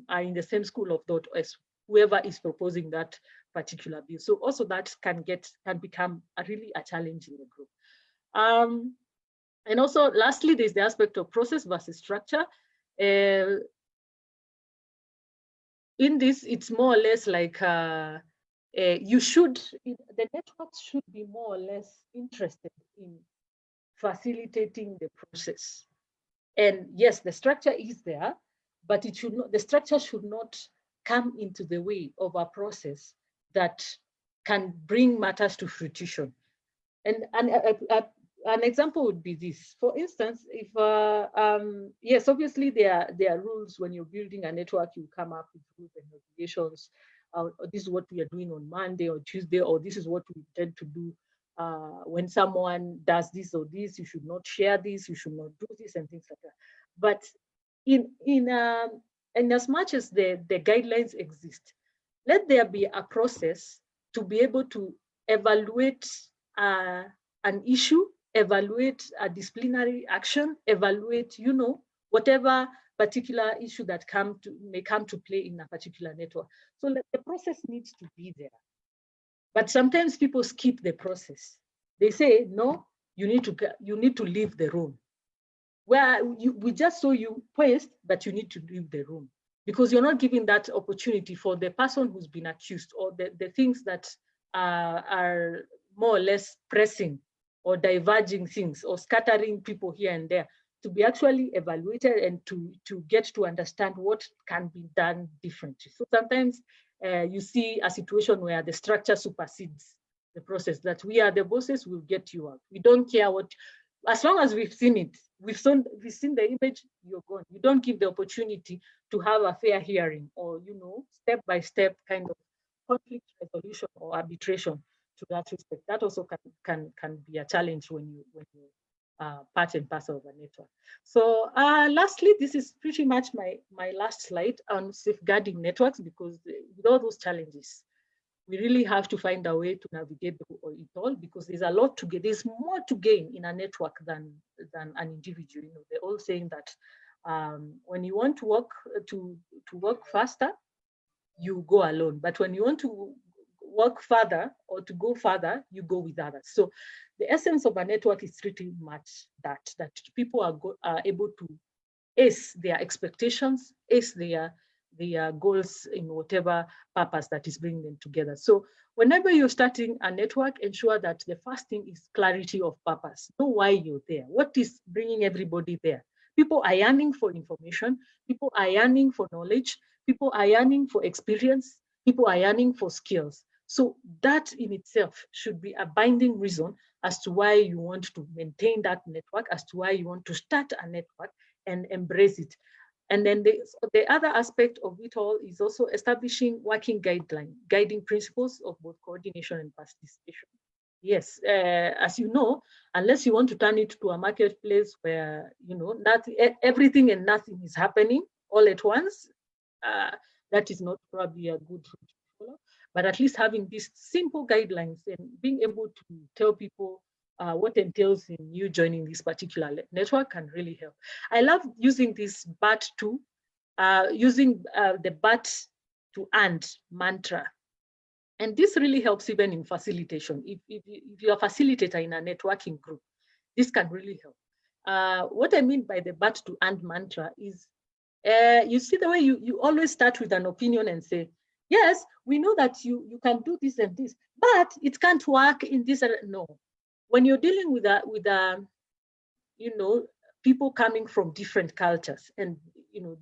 are in the same school of thought as whoever is proposing that particular bill. So also that can become really a challenge in the group. And also lastly, there's the aspect of process versus structure. In this, it's more or less like the networks should be more or less interested in facilitating the process. And yes, the structure is there, but the structure should not come into the way of a process that can bring matters to fruition. And an example would be this. For instance, if yes, obviously there are rules when you're building a network. You come up with rules and obligations. This is what we are doing on Monday or Tuesday, or this is what we intend to do. When someone does this or this, you should not share this. You should not do this and things like that. But in as much as the guidelines exist, let there be a process to be able to evaluate an issue, evaluate a disciplinary action, evaluate, whatever particular issue that may come to play in a particular network. So the process needs to be there. But sometimes people skip the process. They say, no, you need to leave the room. We just saw you post, but you need to leave the room, because you're not giving that opportunity for the person who's been accused, or the things that are more or less pressing or diverging things or scattering people here and there, to be actually evaluated and to get to understand what can be done differently. So sometimes you see a situation where the structure supersedes the process, that we are the bosses, we'll get you out. We don't care what, as long as we've seen it, we've seen the image, you're gone. You don't give the opportunity to have a fair hearing or, step-by-step kind of conflict resolution or arbitration to that respect. That also can be a challenge when you part and parcel of a network. So lastly, this is pretty much my last slide on safeguarding networks, because with all those challenges, we really have to find a way to navigate it all, because there's a lot to get. There's more to gain in a network than an individual. They're all saying that when you want to work faster, you go alone. But when you want to work further or to go further, you go with others. So the essence of a network is pretty much that people are able to ace their expectations, ace their goals in whatever purpose that is bringing them together. So whenever you're starting a network, ensure that the first thing is clarity of purpose. Know why you're there. What is bringing everybody there? People are yearning for information. People are yearning for knowledge. People are yearning for experience. People are yearning for skills. So that in itself should be a binding reason as to why you want to maintain that network, as to why you want to start a network and embrace it. And then the other aspect of it all is also establishing working guiding principles of both coordination and participation. Yes, as you know, unless you want to turn it to a marketplace where, everything and nothing is happening all at once, that is not probably a good route to follow. But at least having these simple guidelines and being able to tell people what entails in you joining this particular network can really help. I love using this BAT too, using the BAT to and mantra. And this really helps even in facilitation. If you're a facilitator in a networking group, this can really help. What I mean by the BAT to and mantra is, you see the way you always start with an opinion and say, yes, we know that you can do this and this, but it can't work in this. No, when you're dealing with people coming from different cultures and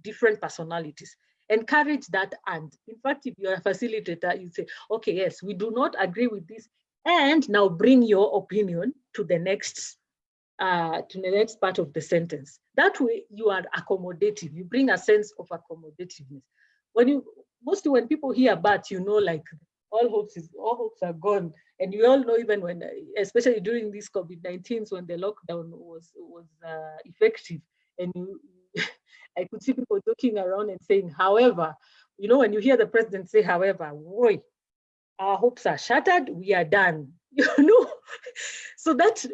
different personalities, encourage that. And in fact, if you're a facilitator, you say, okay, yes, we do not agree with this, and now bring your opinion to the next part of the sentence. That way you are accommodative. You bring a sense of accommodativeness. Mostly when people hear BAT, like all hopes are gone. And you all know, even when, especially during this COVID-19, when the lockdown was effective, and I could see people joking around and saying, however, when you hear the president say, however, boy, our hopes are shattered, we are done, So that,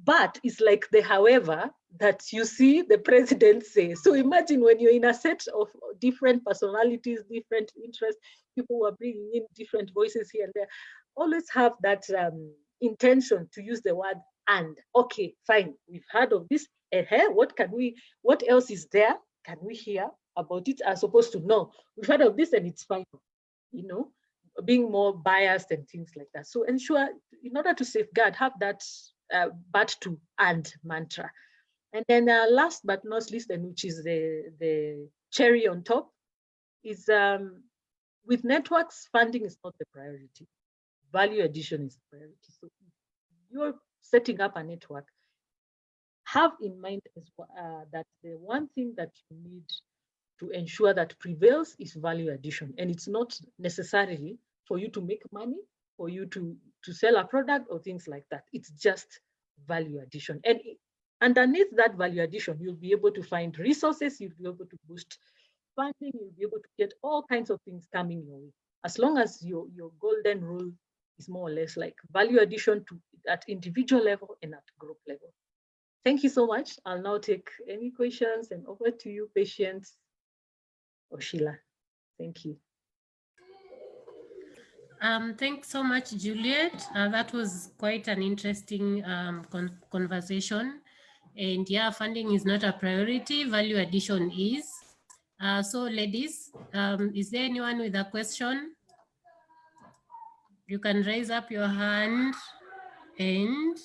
but it's like the however that you see the president say. So imagine when you're in a set of different personalities, different interests, people who are bringing in different voices here and there, always have that intention to use the word and. Okay, fine, we've heard of this. What else is there? Can we hear about it? As opposed to, no, we've heard of this and it's fine, being more biased and things like that. So ensure, in order to safeguard, have that BAT to and mantra. And then last but not least, and which is the cherry on top, is with networks, funding is not the priority. Value addition is the priority. So if you're setting up a network, have in mind that the one thing that you need to ensure that prevails is value addition. And it's not necessarily for you to make money, for you to sell a product or things like that. It's just value addition. And underneath that value addition, you'll be able to find resources, you'll be able to boost funding, you'll be able to get all kinds of things coming your way. As long as your golden rule is more or less like value addition at individual level and at group level. Thank you so much. I'll now take any questions, and over to you, Patience or Sheila. Thank you. Thanks so much, Juliet. That was quite an interesting conversation. And yeah, funding is not a priority, value addition is. So ladies, is there anyone with a question? You can raise up your hand and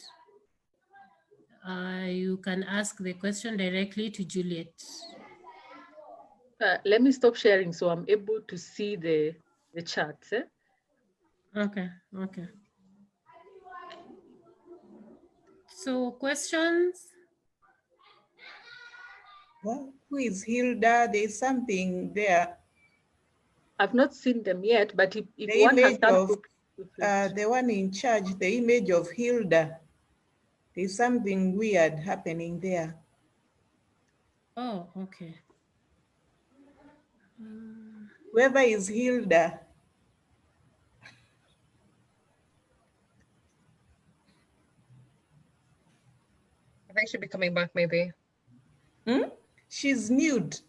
you can ask the question directly to Juliet. Let me stop sharing so I'm able to see the chat. Okay. So questions? Well, who is Hilda? There's something there. I've not seen them yet, but if the one has image of the one in charge, the image of Hilda, there's something weird happening there. Oh, okay. Whoever is Hilda. I think she'll be coming back maybe. She's nude.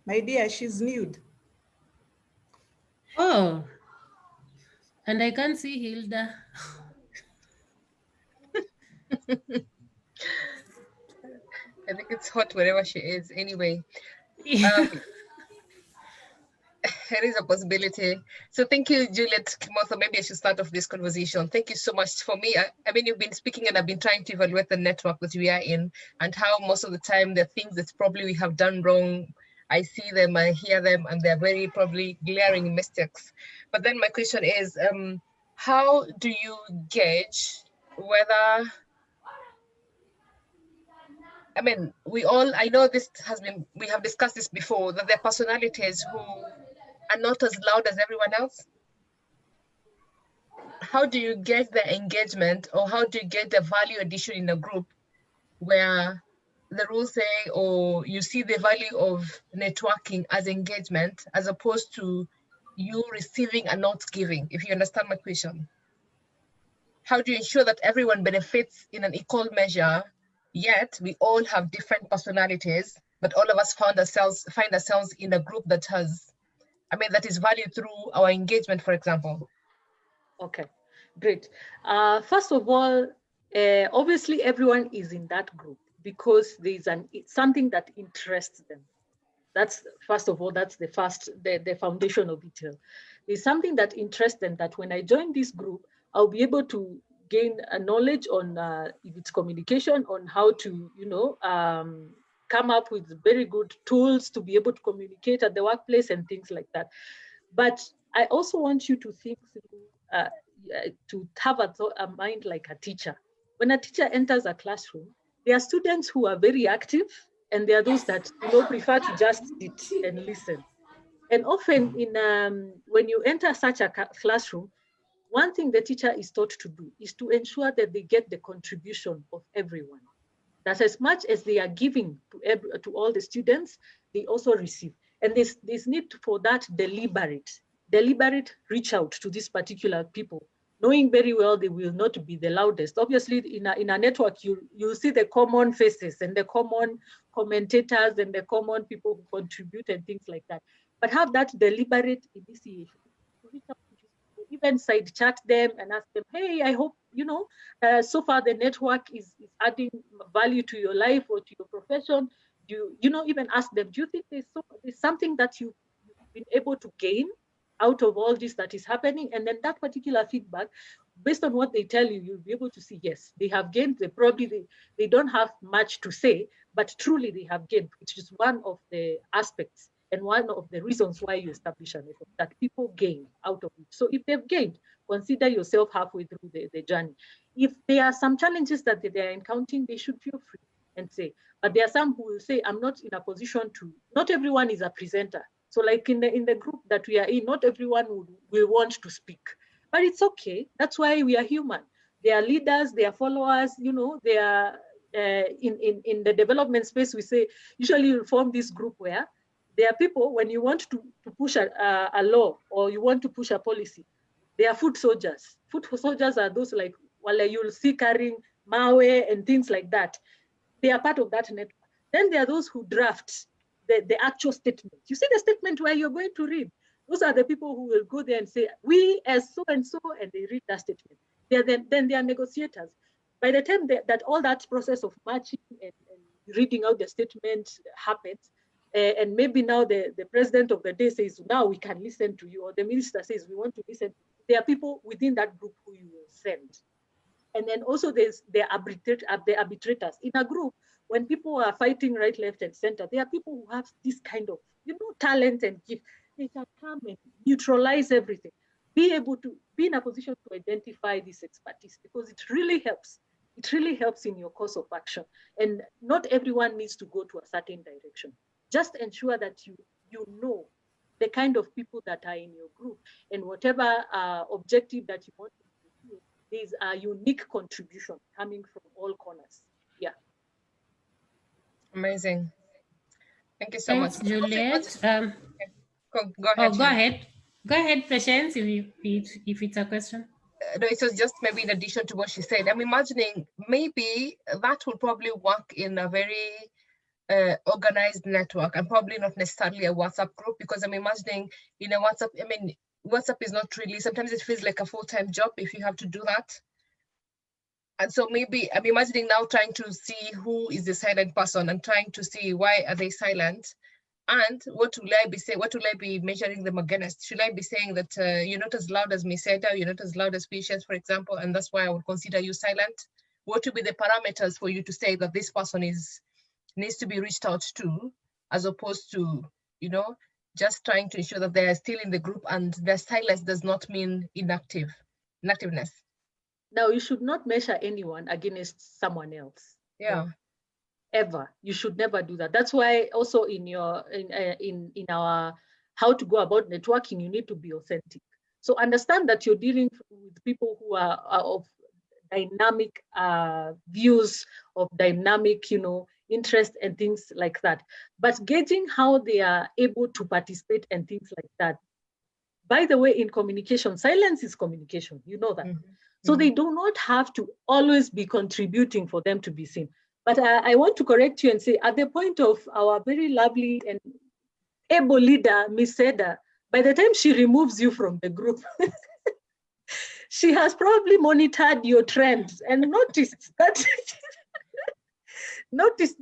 My dear, she's nude. Oh, and I can't see Hilda. I think it's hot wherever she is anyway. It is a possibility. So thank you, Juliet Kimotho. Maybe I should start off this conversation. Thank you so much. For me, I mean, you've been speaking and I've been trying to evaluate the network that we are in and how most of the time the things that probably we have done wrong I see them, I hear them, and they're very probably glaring mistakes. But then my question is, how do you gauge whether, I mean, I know we have discussed this before, that there are personalities who are not as loud as everyone else. How do you get the engagement, or how do you get the value addition in a group where the rules say, or you see the value of networking as engagement, as opposed to you receiving and not giving, if you understand my question? How do you ensure that everyone benefits in an equal measure, yet we all have different personalities, but all of us find ourselves in a group that has, that is valued through our engagement, for example? Okay, great. First of all, obviously everyone is in that group because there's something that interests them. That's, first of all, that's the foundation of it. There's something that interests them, that when I join this group, I'll be able to gain a knowledge on if it's communication, on how to, come up with very good tools to be able to communicate at the workplace and things like that. But I also want you to think through, to have a mind like a teacher. When a teacher enters a classroom, there are students who are very active, and there are those that prefer to just sit and listen. And often when you enter such a classroom, one thing the teacher is taught to do is to ensure that they get the contribution of everyone. That as much as they are giving to all the students, they also receive. And there's need for that deliberate reach out to these particular people, knowing very well they will not be the loudest. Obviously, in a network, you see the common faces and the common commentators and the common people who contribute and things like that. But have that deliberate initiation to reach out to these people, even side chat them and ask them, hey, I hope, so far the network is adding value to your life or to your profession. Even ask them, do you think there's something that you've been able to gain out of all this that is happening? And then that particular feedback, based on what they tell you, you'll be able to see, yes, they have gained. They don't have much to say, but truly they have gained, which is one of the aspects and one of the reasons why you establish a network, that people gain out of it. So if they've gained, consider yourself halfway through the journey. If there are some challenges that they are encountering, they should feel free and say. But there are some who will say, I'm not in a position to, not everyone is a presenter. So like in the group that we are in, not everyone will want to speak, but it's okay. That's why we are human. They are leaders, they are followers, they are in the development space. We say, usually you form this group where there are people, when you want to push a law or you want to push a policy, they are foot soldiers. Foot soldiers are those like, well, you'll see carrying malware and things like that. They are part of that network. Then there are those who draft the actual statement. You see the statement where you're going to read. Those are the people who will go there and say, we as so and so, and they read that statement. Then they are negotiators. By the time that all that process of matching and reading out the statement happens, and maybe now the president of the day says, now we can listen to you, or the minister says, we want to listen. There are people within that group who you will send. And then also there's the arbitrators. In a group, when people are fighting right, left, and center, there are people who have this kind of, talent and gift. They can come and neutralize everything. Be able to be in a position to identify this expertise, because it really helps. It really helps in your course of action. And not everyone needs to go to a certain direction. Just ensure that you know the kind of people that are in your group, and whatever objective that you want to pursue, there's a unique contribution coming from all corners. Yeah. Amazing. Thank you so Thanks, much. Juliet. Go ahead. Go ahead. Go ahead, Patience, if it's a question. No, it was just maybe in addition to what she said. I'm imagining maybe that will probably work in a very organized network, and probably not necessarily a WhatsApp group, because I'm imagining in a WhatsApp, WhatsApp is not really, sometimes it feels like a full-time job if you have to do that. And so maybe I'm imagining now trying to see who is the silent person and trying to see why are they silent, and what will I be saying? What will I be measuring them against? Should I be saying that you're not as loud as Miseta, you're not as loud as Patience, for example, and that's why I would consider you silent? What would be the parameters for you to say that this person needs to be reached out to, as opposed to you know, just trying to ensure that they are still in the group and their silence does not mean inactiveness. Now, you should not measure anyone against someone else. Yeah. No, ever. You should never do that. That's why also in our how to go about networking, you need to be authentic. So understand that you're dealing with people who are of dynamic views, of dynamic, interest and things like that. But gauging how they are able to participate and things like that. By the way, in communication, silence is communication. You know that. Mm-hmm. So they do not have to always be contributing for them to be seen. But I want to correct you and say, at the point of our very lovely and able leader, Miss Seda, by the time she removes you from the group, she has probably monitored your trends and noticed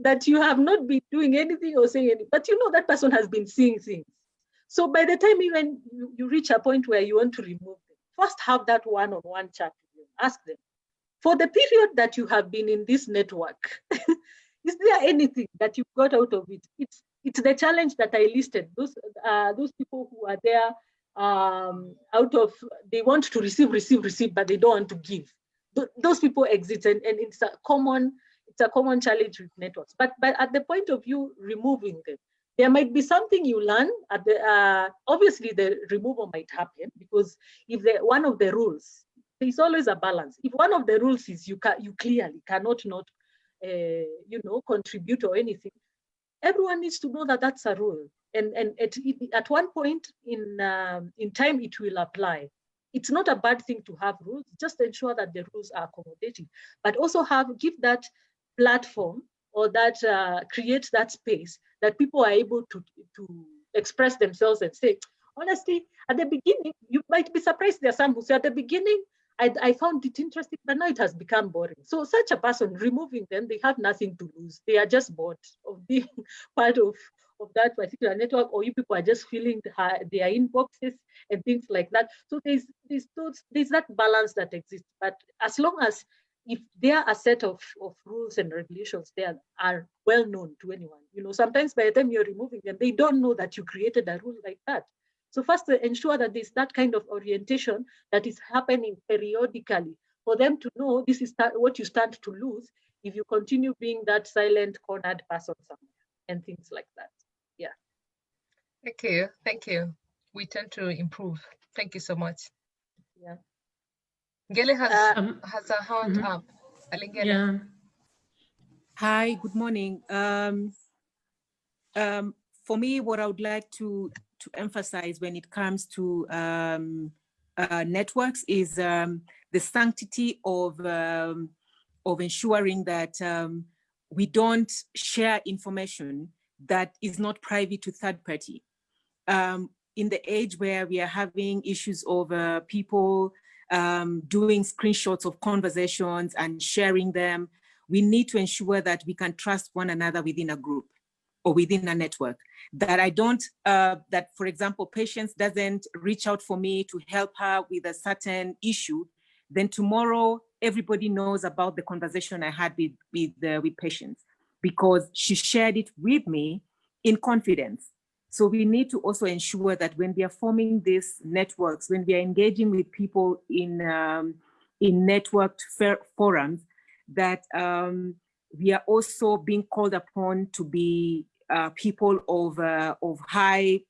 that you have not been doing anything or saying anything, but that person has been seeing things. So by the time even you reach a point where you want to remove them, first have that one-on-one chat with them. Ask them, for the period that you have been in this network, is there anything that you got out of it? It's the challenge that I listed. Those people who are there they want to receive, but they don't want to give. Those people exist, and it's a common challenge with networks. But at the point of you removing them, there might be something you learn. Obviously, the removal might happen because if one of the rules, there's always a balance. If one of the rules is you clearly cannot not contribute or anything, everyone needs to know that that's a rule. And at one point in time, it will apply. It's not a bad thing to have rules. Just ensure that the rules are accommodating, but also give that platform or that create that space that people are able to express themselves and say, honestly, at the beginning, you might be surprised. There are some who say at the beginning, I found it interesting, but now it has become boring. So such a person, removing them, they have nothing to lose. They are just bored of being part of that particular network, or you people are just feeling their inboxes and things like that. So there's that balance that exists. But as long as if there are a set of rules and regulations, they are well known to anyone. Sometimes by the time you're removing them, they don't know that you created a rule like that. So first, ensure that there's that kind of orientation that is happening periodically for them to know this is what you stand to lose if you continue being that silent, cornered person somewhere and things like that. Yeah. Thank you. We tend to improve. Thank you so much. Yeah. Ngele has a hand up. Yeah. Hi, good morning. For me, what I would like to emphasize when it comes to networks is the sanctity of ensuring that we don't share information that is not private to third party. In the age where we are having issues of people doing screenshots of conversations and sharing them, we need to ensure that we can trust one another within a group or within a network. That I don't, that for example, Patience doesn't reach out for me to help her with a certain issue, then tomorrow everybody knows about the conversation I had with Patience because she shared it with me in confidence. So we need to also ensure that when we are forming these networks, when we are engaging with people in networked forums, that we are also being called upon to be people of high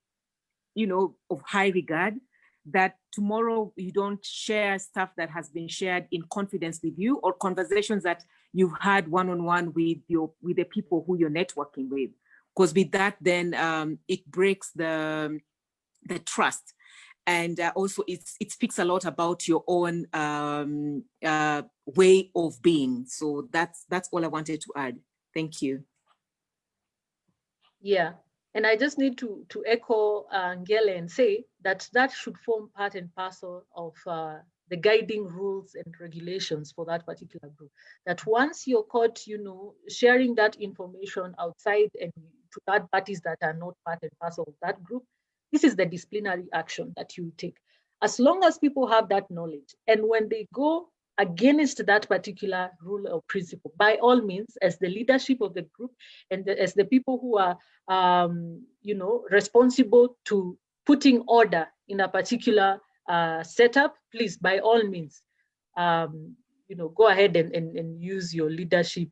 regard, that tomorrow you don't share stuff that has been shared in confidence with you or conversations that you've had one-on-one with the people who you're networking with. Because with that, then it breaks the trust. And also it speaks a lot about your own way of being. So that's all I wanted to add. Thank you. Yeah, and I just need to echo Ngele and say that should form part and parcel of the guiding rules and regulations for that particular group. That once you're caught, sharing that information outside and to third parties that are not part and parcel of that group, this is the disciplinary action that you take. As long as people have that knowledge, and when they go against that particular rule or principle, by all means, as the leadership of the group and as the people who are, responsible to putting order in a particular setup, please, by all means, go ahead and use your leadership,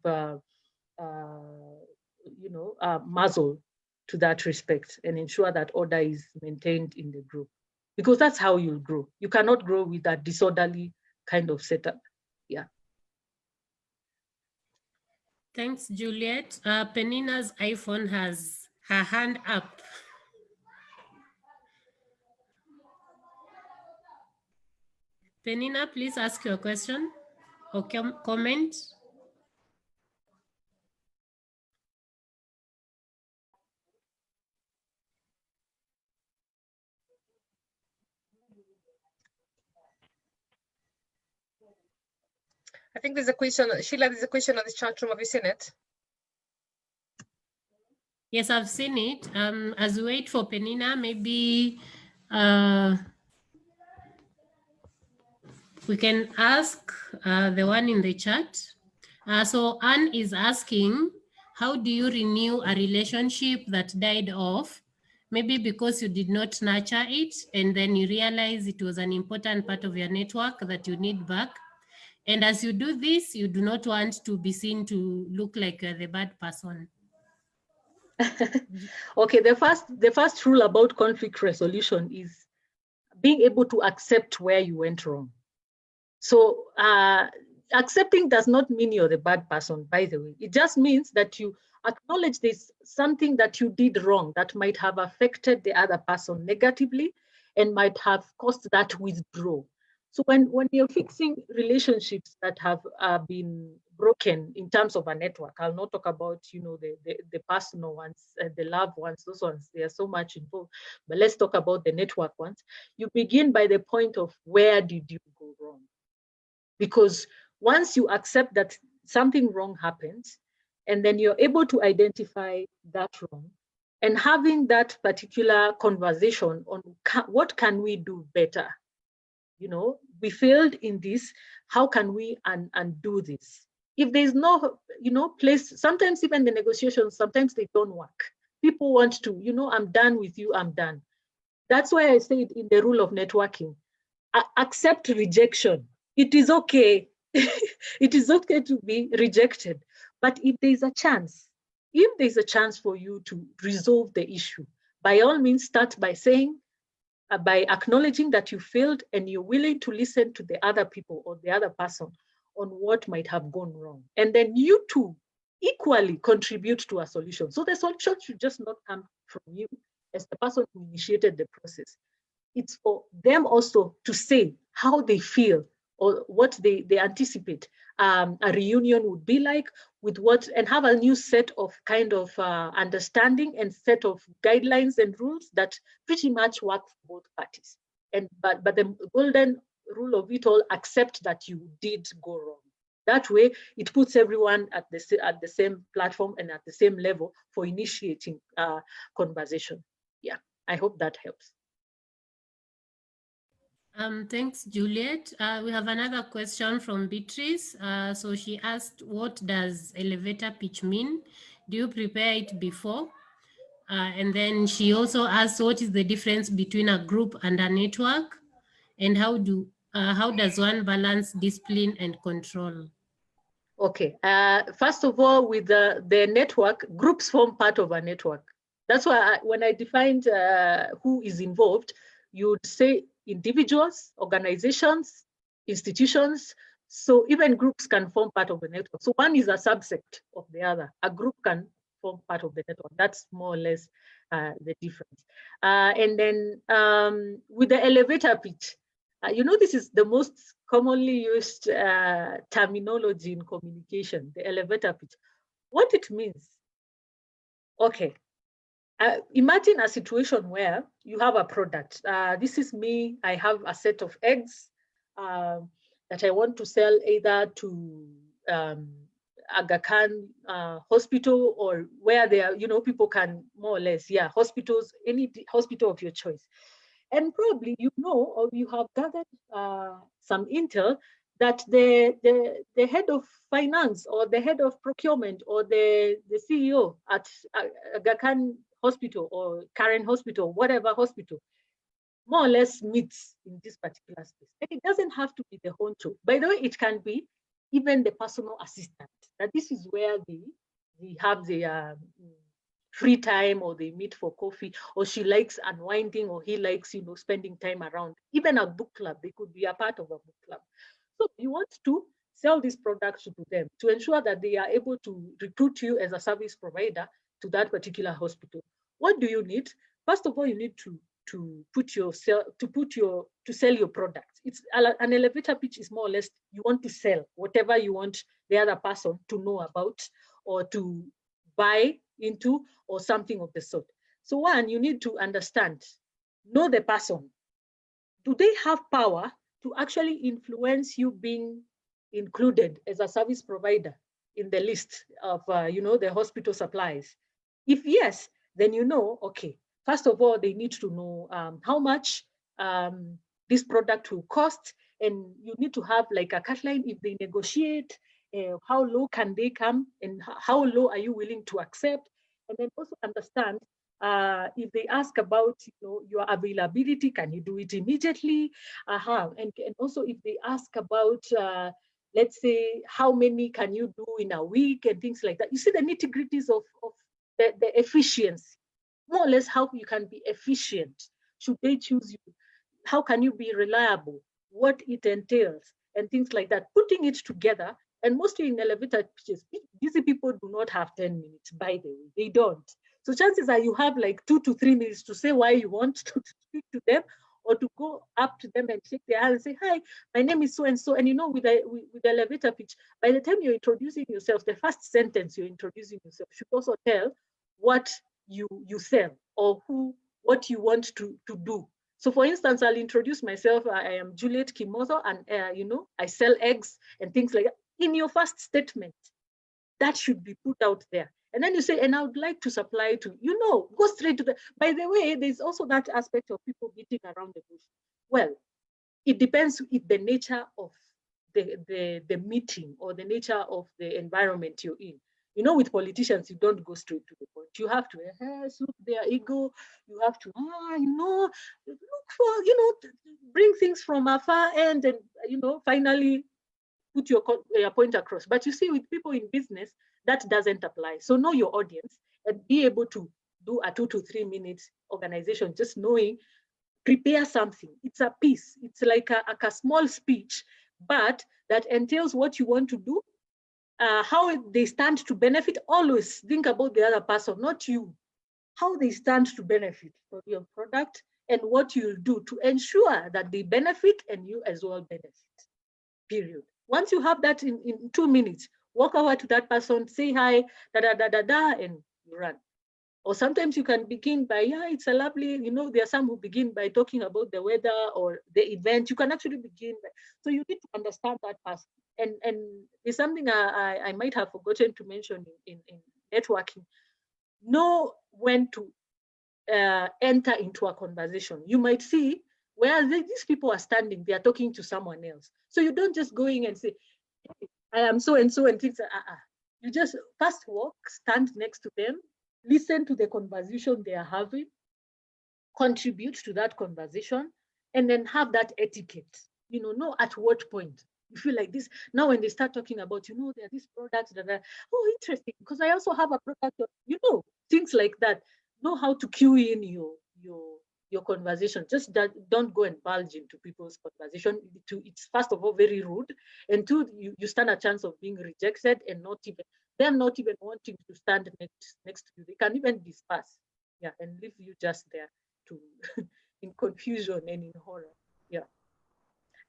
muzzle to that respect and ensure that order is maintained in the group, because that's how you grow. You cannot grow with a disorderly kind of setup. Yeah. Thanks, Juliet. Penina's iPhone has her hand up. Penina, please ask your question or comment. I think there's a question, Sheila, there's a question on the chat room. Have you seen it? Yes, I've seen it. As we wait for Penina, maybe we can ask the one in the chat. So Anne is asking, how do you renew a relationship that died off? Maybe because you did not nurture it and then you realize it was an important part of your network that you need back. And as you do this, you do not want to be seen to look like you're the bad person. Okay, the first rule about conflict resolution is being able to accept where you went wrong. So accepting does not mean you're the bad person, by the way. It just means that you acknowledge there's something that you did wrong that might have affected the other person negatively and might have caused that withdrawal. So when you're fixing relationships that have been broken in terms of a network, I'll not talk about the personal ones, the loved ones, those ones, they are so much involved. But let's talk about the network ones. You begin by the point of where did you go wrong? Because once you accept that something wrong happened, and then you're able to identify that wrong, and having that particular conversation on what can we do better? We failed in this, how can we undo this? If there's no, place, sometimes even the negotiations, sometimes they don't work. People want to, I'm done with you, I'm done. That's why I say it in the rule of networking, accept rejection. It is okay. It is okay to be rejected. But if there's a chance for you to resolve the issue, by all means, start by saying, by acknowledging that you failed and you're willing to listen to the other people or the other person on what might have gone wrong. And then you too equally contribute to a solution. So the solution should just not come from you as the person who initiated the process. It's for them also to say how they feel or what they anticipate a reunion would be like with what, and have a new set of kind of understanding and set of guidelines and rules that pretty much work for both parties. But the golden rule of it all, accept that you did go wrong. That way, it puts everyone at the same platform and at the same level for initiating conversation. Yeah, I hope that helps. Thanks, Juliet. We have another question from Beatrice. So she asked, what does elevator pitch mean? Do you prepare it before? And then she also asked, what is the difference between a group and a network? And how does one balance discipline and control? Okay, first of all, with the network, groups form part of a network. That's why when I defined who is involved, you would say individuals, organizations, institutions. So even groups can form part of the network. So one is a subset of the other. A group can form part of the network. That's more or less the difference. And then with the elevator pitch, this is the most commonly used terminology in communication, the elevator pitch. What it means, okay, imagine a situation where you have a product. This is me, I have a set of eggs that I want to sell either to Aga Khan hospital, or where there, people can more or less, hospitals, any hospital of your choice. And probably or you have gathered some intel that the head of finance or the head of procurement or the CEO at Aga Khan Hospital or Karen Hospital, whatever hospital, more or less meets in this particular space. And it doesn't have to be the honcho. By the way, it can be even the personal assistant. That this is where they have the free time, or they meet for coffee, or she likes unwinding, or he likes, spending time around. Even a book club, they could be a part of a book club. So you want to sell these products to them to ensure that they are able to recruit you as a service provider to that particular hospital. What do you need? First of all, you need to sell your products. It's an elevator pitch is more or less, you want to sell whatever you want the other person to know about or to buy into or something of the sort. So one, you need to understand, know the person. Do they have power to actually influence you being included as a service provider in the list of the hospital supplies? If yes, then okay, first of all, they need to know how much this product will cost, and you need to have like a cash line if they negotiate, how low can they come, and how low are you willing to accept? And then also understand if they ask about your availability, can you do it immediately? And also if they ask about let's say how many can you do in a week and things like that. You see the nitty-gritties of the efficiency, more or less how you can be efficient. Should they choose you? How can you be reliable? What it entails and things like that. Putting it together, and mostly in elevator pitches, busy people do not have 10 minutes, by the way, they don't. So chances are you have like 2 to 3 minutes to say why you want to speak to them, or to go up to them and shake their hand and say, hi, my name is so-and-so. And with the elevator pitch, by the time you're introducing yourself, the first sentence you're introducing yourself should also tell what you sell or what you want to do. So for instance, I'll introduce myself. I am Juliet Kimozo, and I sell eggs and things like that. In your first statement, that should be put out there. And then you say, and I would like to supply to, go straight to the, by the way, there's also that aspect of people beating around the bush. Well, it depends if the nature of the meeting or the nature of the environment you're in. With politicians, you don't go straight to the point. You have to soothe their ego. You have to, look for, bring things from a far end and, finally put your point across. But you see, with people in business, that doesn't apply. So know your audience and be able to do a 2 to 3 minutes organization, just knowing, prepare something. It's a piece. It's like a small speech, but that entails what you want to do, how they stand to benefit. Always think about the other person, not you. How they stand to benefit from your product and what you'll do to ensure that they benefit and you as well benefit, period. Once you have that in 2 minutes, walk over to that person, say hi, and you run. Or sometimes you can begin by, it's a lovely, there are some who begin by talking about the weather or the event. You can actually begin by, so you need to understand that person. And it's something I might have forgotten to mention in networking. Know when to enter into a conversation. You might see where these people are standing, they are talking to someone else. So you don't just go in and say, hey, I am so-and-so and things. You just first walk, stand next to them, listen to the conversation they are having, contribute to that conversation, and then have that etiquette. Know at what point you feel like this. Now, when they start talking about, there are these products that are, interesting, because I also have a product, things like that. Know how to cue in your conversation. Just don't go and bulge into people's conversation. It's first of all very rude, and two, you stand a chance of being rejected and not even wanting to stand next to you. They can even disperse, and leave you just there to in confusion and in horror.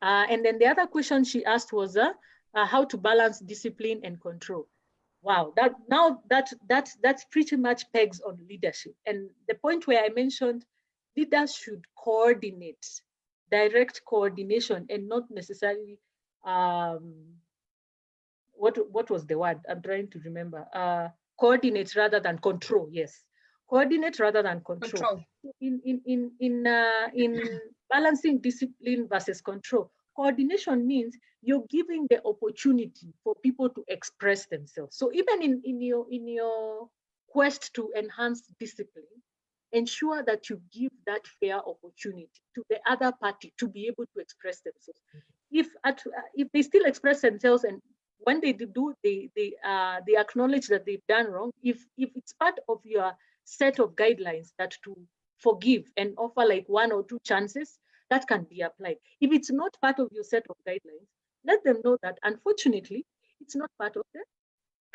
And then the other question she asked was how to balance discipline and control. Wow, that's pretty much pegs on leadership. And the point where I mentioned leaders should coordinate, direct coordination, and not necessarily what was the word? I'm trying to remember. Coordinate rather than control. Yes, coordinate rather than control. In balancing discipline versus control, coordination means you're giving the opportunity for people to express themselves. So even in your quest to enhance discipline, ensure that you give that fair opportunity to the other party to be able to express themselves. If they still express themselves, and when they do, they acknowledge that they've done wrong. If it's part of your set of guidelines that to forgive and offer like 1 or 2 chances, that can be applied. If it's not part of your set of guidelines, let them know that unfortunately it's not part of the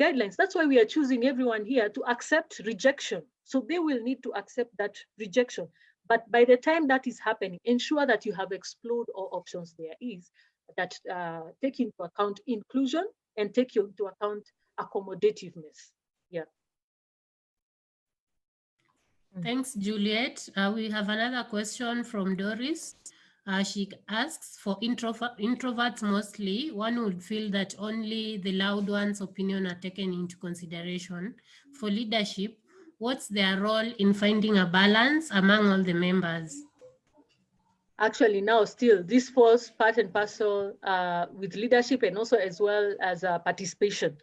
guidelines. That's why we are choosing everyone here to accept rejection. So they will need to accept that rejection. But by the time that is happening, ensure that you have explored all options there is that take into account inclusion and take into account accommodativeness. Yeah. Thanks, Juliet. We have another question from Doris. She asks, for introverts mostly, one would feel that only the loud ones' opinion are taken into consideration. For leadership, what's their role in finding a balance among all the members? Actually, now still, this falls part and parcel with leadership and also as well as participation.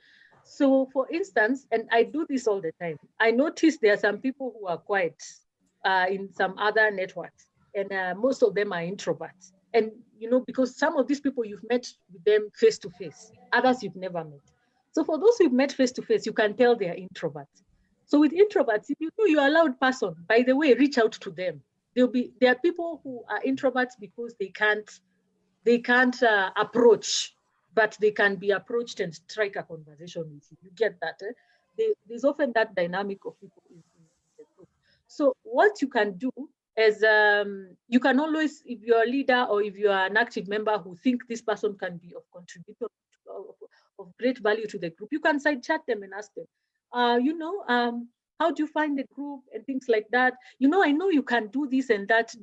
So for instance, and I do this all the time, I notice there are some people who are quiet in some other networks, and most of them are introverts. And, you know, because some of these people you've met with them face to face, others you've never met. So for those you've met face to face, you can tell they are introverts. So with introverts, if you know you're a loud person, by the way, reach out to them. There are people who are introverts because they can't approach, but they can be approached and strike a conversation with you. You get that? There's often that dynamic of people in the group. So what you can do is you can always, if you're a leader or if you are an active member who think this person can be of contributor of great value to the group, you can side chat them and ask them, how do you find the group and things like that? You know, I know you can do this and that.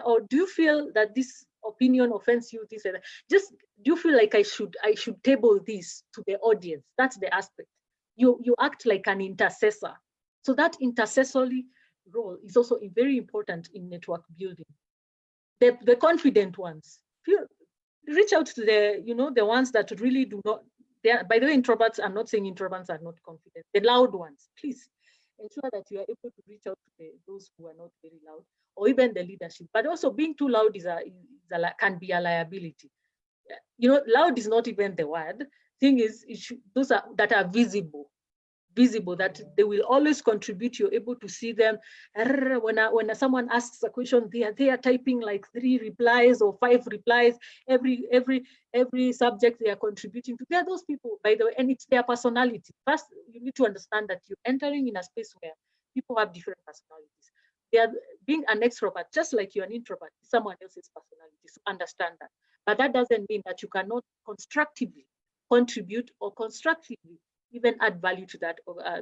Or do you feel that this opinion offends you? This and that? Just do you feel like I should table this to the audience? That's the aspect. You act like an intercessor. So that intercessory role is also very important in network building. The confident ones, reach out to the ones that really do not. By the way, introverts, I'm not saying introverts are not confident. The loud ones, please ensure that you are able to reach out to those who are not very loud, or even the leadership. But also being too loud can be a liability. You know, loud is not even the word. Thing is, those that are visible, that they will always contribute. You're able to see them. When someone asks a question, they are typing like 3 replies or 5 replies. Every subject they are contributing to. They are those people, by the way, and it's their personality. First, you need to understand that you're entering in a space where people have different personalities. They are being an extrovert, just like you're an introvert, someone else's personality. So understand that. But that doesn't mean that you cannot constructively contribute or constructively even add value to that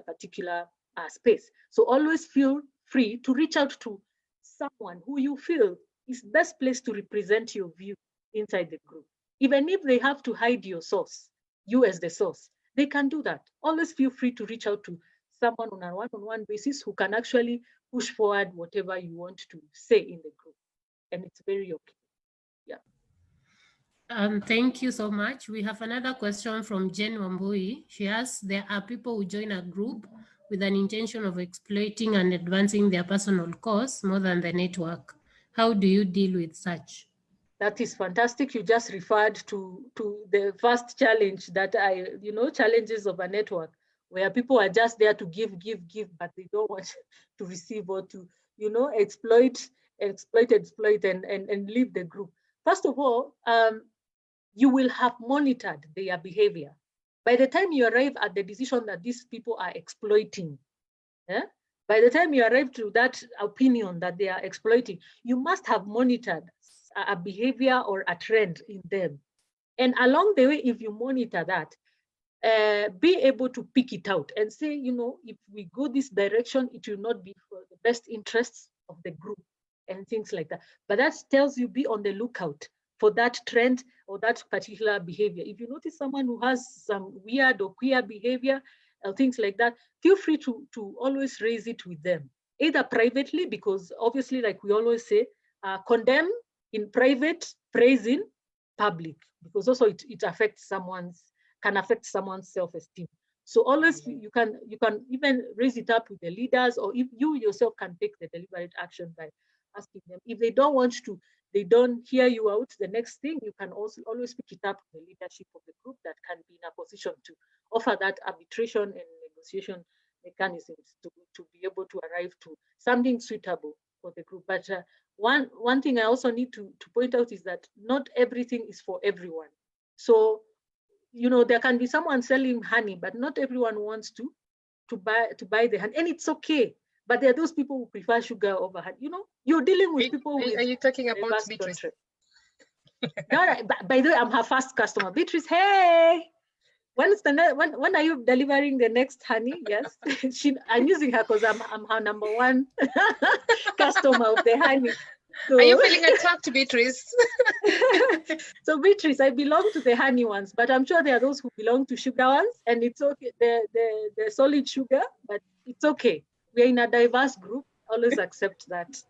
particular space. So always feel free to reach out to someone who you feel is best placed to represent your view inside the group. Even if they have to hide your source, you as the source, they can do that. Always feel free to reach out to someone on a one-on-one basis who can actually push forward whatever you want to say in the group. And it's very okay. Yeah. Thank you so much. We have another question from Jen Wambui. She asks, there are people who join a group with an intention of exploiting and advancing their personal cause more than the network. How do you deal with such? That is fantastic. You just referred to the first challenge that challenges of a network, where people are just there to give, but they don't want to receive or to, exploit and leave the group. First of all, you will have monitored their behavior. By the time you arrive at the decision that these people are exploiting, by the time you arrive to that opinion that they are exploiting, you must have monitored a behavior or a trend in them. And along the way, if you monitor that, be able to pick it out and say, if we go this direction, it will not be for the best interests of the group and things like that. But that tells you be on the lookout for that trend or that particular behavior. If you notice someone who has some weird or queer behavior, things like that, feel free to always raise it with them, either privately, because obviously, like we always say, condemn in private, praise in public, because also it can affect someone's self-esteem. So always you can even raise it up with the leaders, or if you yourself can take the deliberate action by asking them. If they don't want to, they don't hear you out, the next thing you can also always pick it up with the leadership of the group that can be in a position to offer that arbitration and negotiation mechanisms to be able to arrive to something suitable for the group. But one thing I also need to point out is that not everything is for everyone. So, you know, there can be someone selling honey, but not everyone wants to buy the honey, and it's okay. But there are those people who prefer sugar over honey. You know, you're dealing with people with. Are you talking about reverse Beatrice? contract. No, by the way, I'm her first customer. Beatrice, hey, when are you delivering the next honey? Yes, I'm using her because I'm her number one customer of the honey. So, are you feeling attacked, Beatrice? So Beatrice, I belong to the honey ones, but I'm sure there are those who belong to sugar ones, and it's okay, the solid sugar, but it's okay. We're in a diverse group. Always accept that.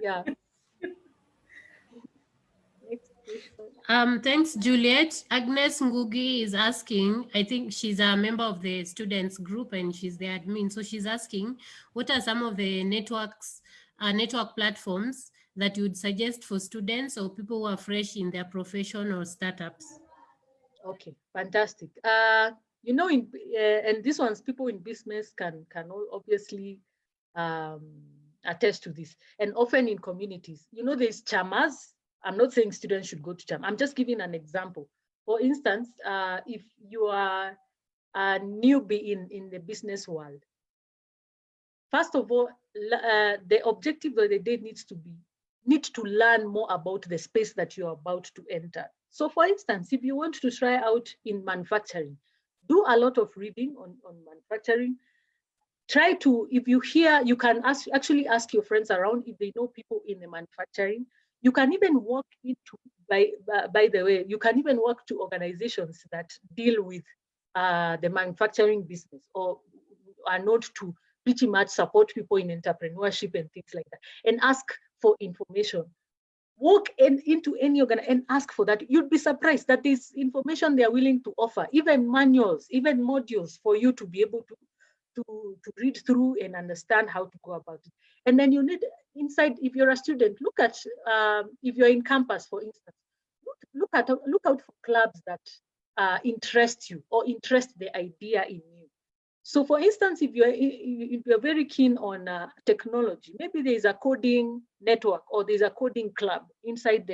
Yeah. Next question. Thanks, Juliet. Agnes Ngugi is asking, I think she's a member of the students group and she's the admin. So she's asking, what are some of the network platforms that you would suggest for students or people who are fresh in their profession or startups? Okay, fantastic. You know, and these ones, people in business can obviously attest to this. And often in communities, you know, there's chamas. I'm not saying students should go to chama. I'm just giving an example. For instance, if you are a newbie in the business world, first of all, the objective of the day need to learn more about the space that you're about to enter. So for instance, if you want to try out in manufacturing, do a lot of reading on manufacturing. Try to, if you hear, you can actually ask your friends around if they know people in the manufacturing. You can even walk into, by the way, you can even walk to organizations that deal with the manufacturing business or are not to pretty much support people in entrepreneurship and things like that, and ask for information. Walk into any organ and ask for that. You'd be surprised that there's information they're willing to offer, even manuals, even modules for you to be able to read through and understand how to go about it. And then you need inside, if you're a student, look at, if you're in campus, for instance, look out for clubs that interest you or interest the idea in you. So for instance, if you're very keen on technology, maybe there's a coding network or there's a coding club inside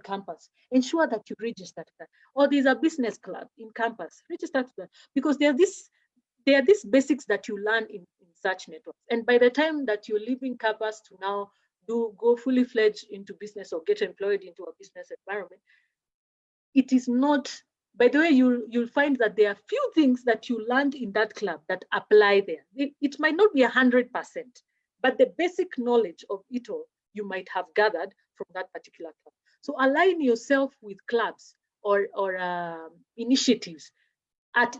campus. Ensure that you register to that. Or there's a business club in campus, register to that, because there are these basics that you learn in such networks. And by the time that you're leaving campus to now go fully fledged into business or get employed into a business environment, it is not, by the way, you'll find that there are few things that you learned in that club that apply there. It might not be 100%, but the basic knowledge of it all you might have gathered from that particular club. So align yourself with clubs or initiatives at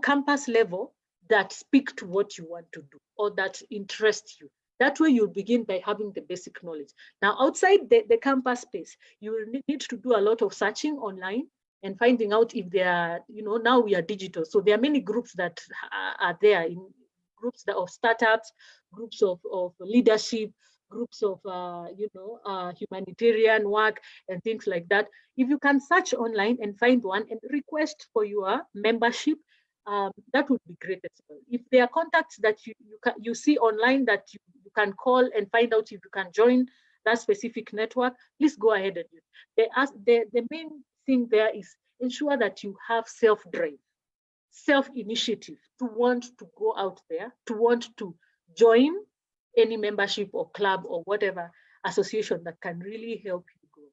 campus level that speak to what you want to do or that interest you. That way you'll begin by having the basic knowledge. Now, outside the campus space, you will need to do a lot of searching online and finding out if there are, now we are digital. So there are many groups that are there, in groups of startups, groups of leadership, groups of, humanitarian work and things like that. If you can search online and find one and request for your membership, that would be great as well. If there are contacts that you see online that you can call and find out if you can join that specific network, please go ahead and use it. The main thing there is ensure that you have self-drive, self-initiative to want to go out there, to want to join any membership or club or whatever association that can really help you grow.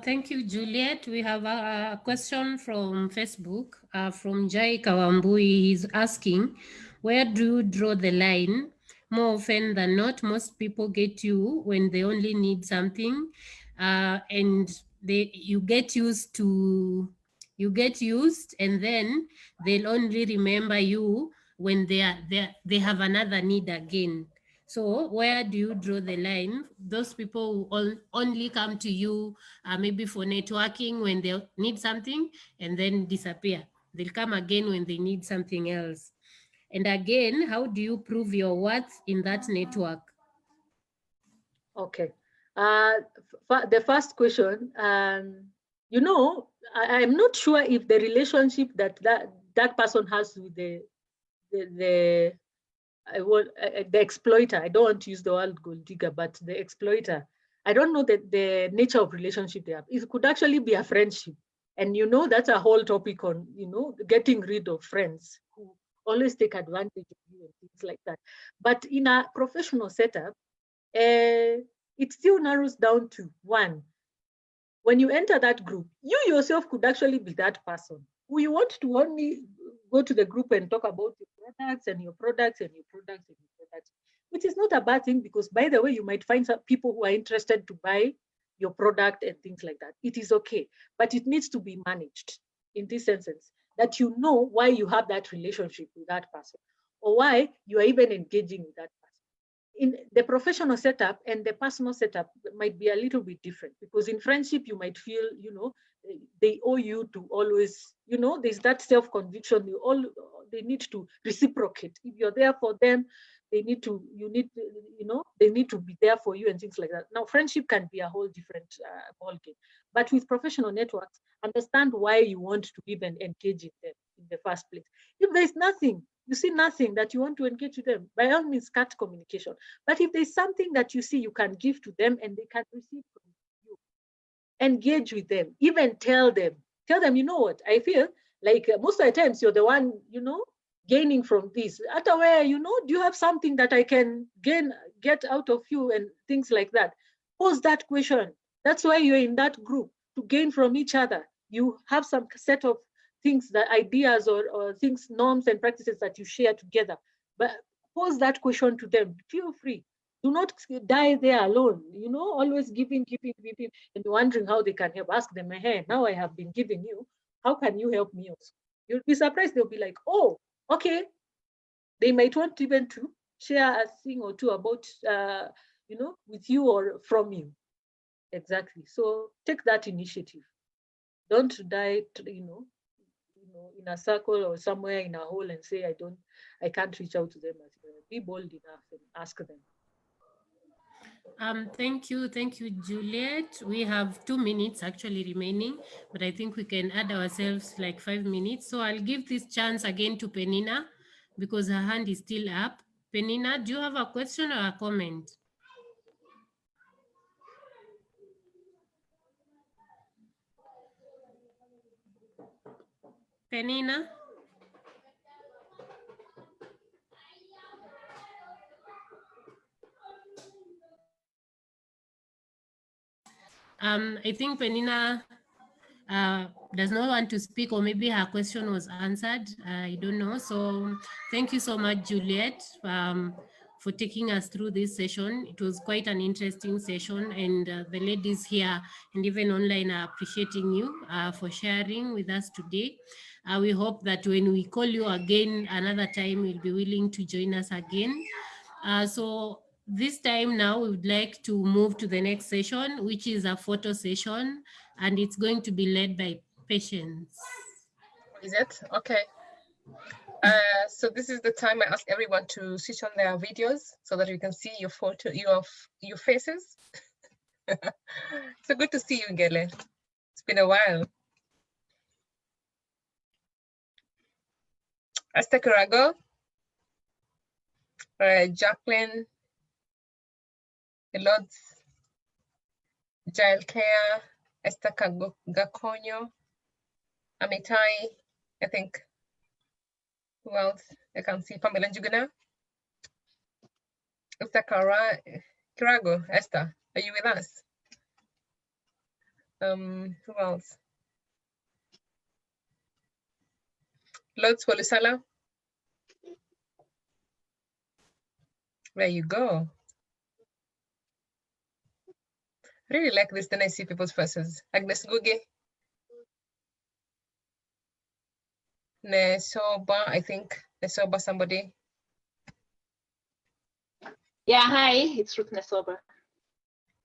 Thank you, Juliet. We have a question from Facebook from Jai Kawambui. He's asking, where do you draw the line? More often than not, most people get you when they only need something, and you get used, and then they'll only remember you when they have another need again. So where do you draw the line? Those people who only come to you maybe for networking when they need something and then disappear. They'll come again when they need something else. And again, how do you prove your worth in that network? Okay. The first question, you know, I'm not sure if the relationship that person has with the exploiter, I don't want to use the word gold digger, but the exploiter, I don't know the nature of relationship they have. It could actually be a friendship. And you know, that's a whole topic on, you know, getting rid of friends who always take advantage of you and things like that. But in a professional setup, it still narrows down to one. When you enter that group, you yourself could actually be that person who you want to only go to the group and talk about your products and your products and your products and your products, which is not a bad thing because, by the way, you might find some people who are interested to buy your product and things like that. It is okay, but it needs to be managed in this sense that you know why you have that relationship with that person or why you are even engaging with that person. In the professional setup and the personal setup might be a little bit different because in friendship you might feel, you know, they owe you to always, you know, there's that self-conviction. They need to reciprocate. If you're there for them, they need to, you know, they need to be there for you and things like that. Now, friendship can be a whole different ballgame. But with professional networks, understand why you want to even engage in them in the first place. If there's nothing, you see nothing that you want to engage with them, by all means, cut communication. But if there's something that you see you can give to them and they can receive from you, engage with them, even tell them, you know what, I feel like most of the times you're the one, you know, gaining from this. Where, you know, do you have something that I can get out of you and things like that? Pose that question. That's why you're in that group, to gain from each other. You have some set of things, that ideas or things, norms and practices that you share together. But pose that question to them. Feel free. Do not die there alone. You know, always giving, and wondering how they can help. Ask them, hey, now I have been giving you. How can you help me also? You'll be surprised. They'll be like, oh, okay. They might want even to share a thing or two about, you know, with you or from you. Exactly. So take that initiative. Don't die, you know, in a circle or somewhere in a hole and say, I can't reach out to them. Be bold enough and ask them. Thank you, Juliet. We have 2 minutes actually remaining, but I think we can add ourselves like 5 minutes. So I'll give this chance again to Penina because her hand is still up. Penina, do you have a question or a comment? Penina? I think Penina does not want to speak, or maybe her question was answered. I don't know. So thank you so much, Juliet, for taking us through this session. It was quite an interesting session, and the ladies here and even online are appreciating you for sharing with us today. We hope that when we call you again another time, you'll be willing to join us again. So this time now we would like to move to the next session, which is a photo session, and it's going to be led by Patience. Is it? Okay. So this is the time I ask everyone to switch on their videos so that we can see your photo, your faces. So good to see you, Ngele. It's been a while. Esther Karago, Jacqueline, Elods, Jael Kea, Esther Gakonyo, Amitai, I think. Who else? I can see Pamela Njuguna. Esther Karago, Esther, are you with us? Who else? Lods Wolusala. There you go. I really like this, then I see people's faces. Agnes Guge. Nesoba, I think. Nesoba somebody. Yeah, hi, it's Ruth Nesoba.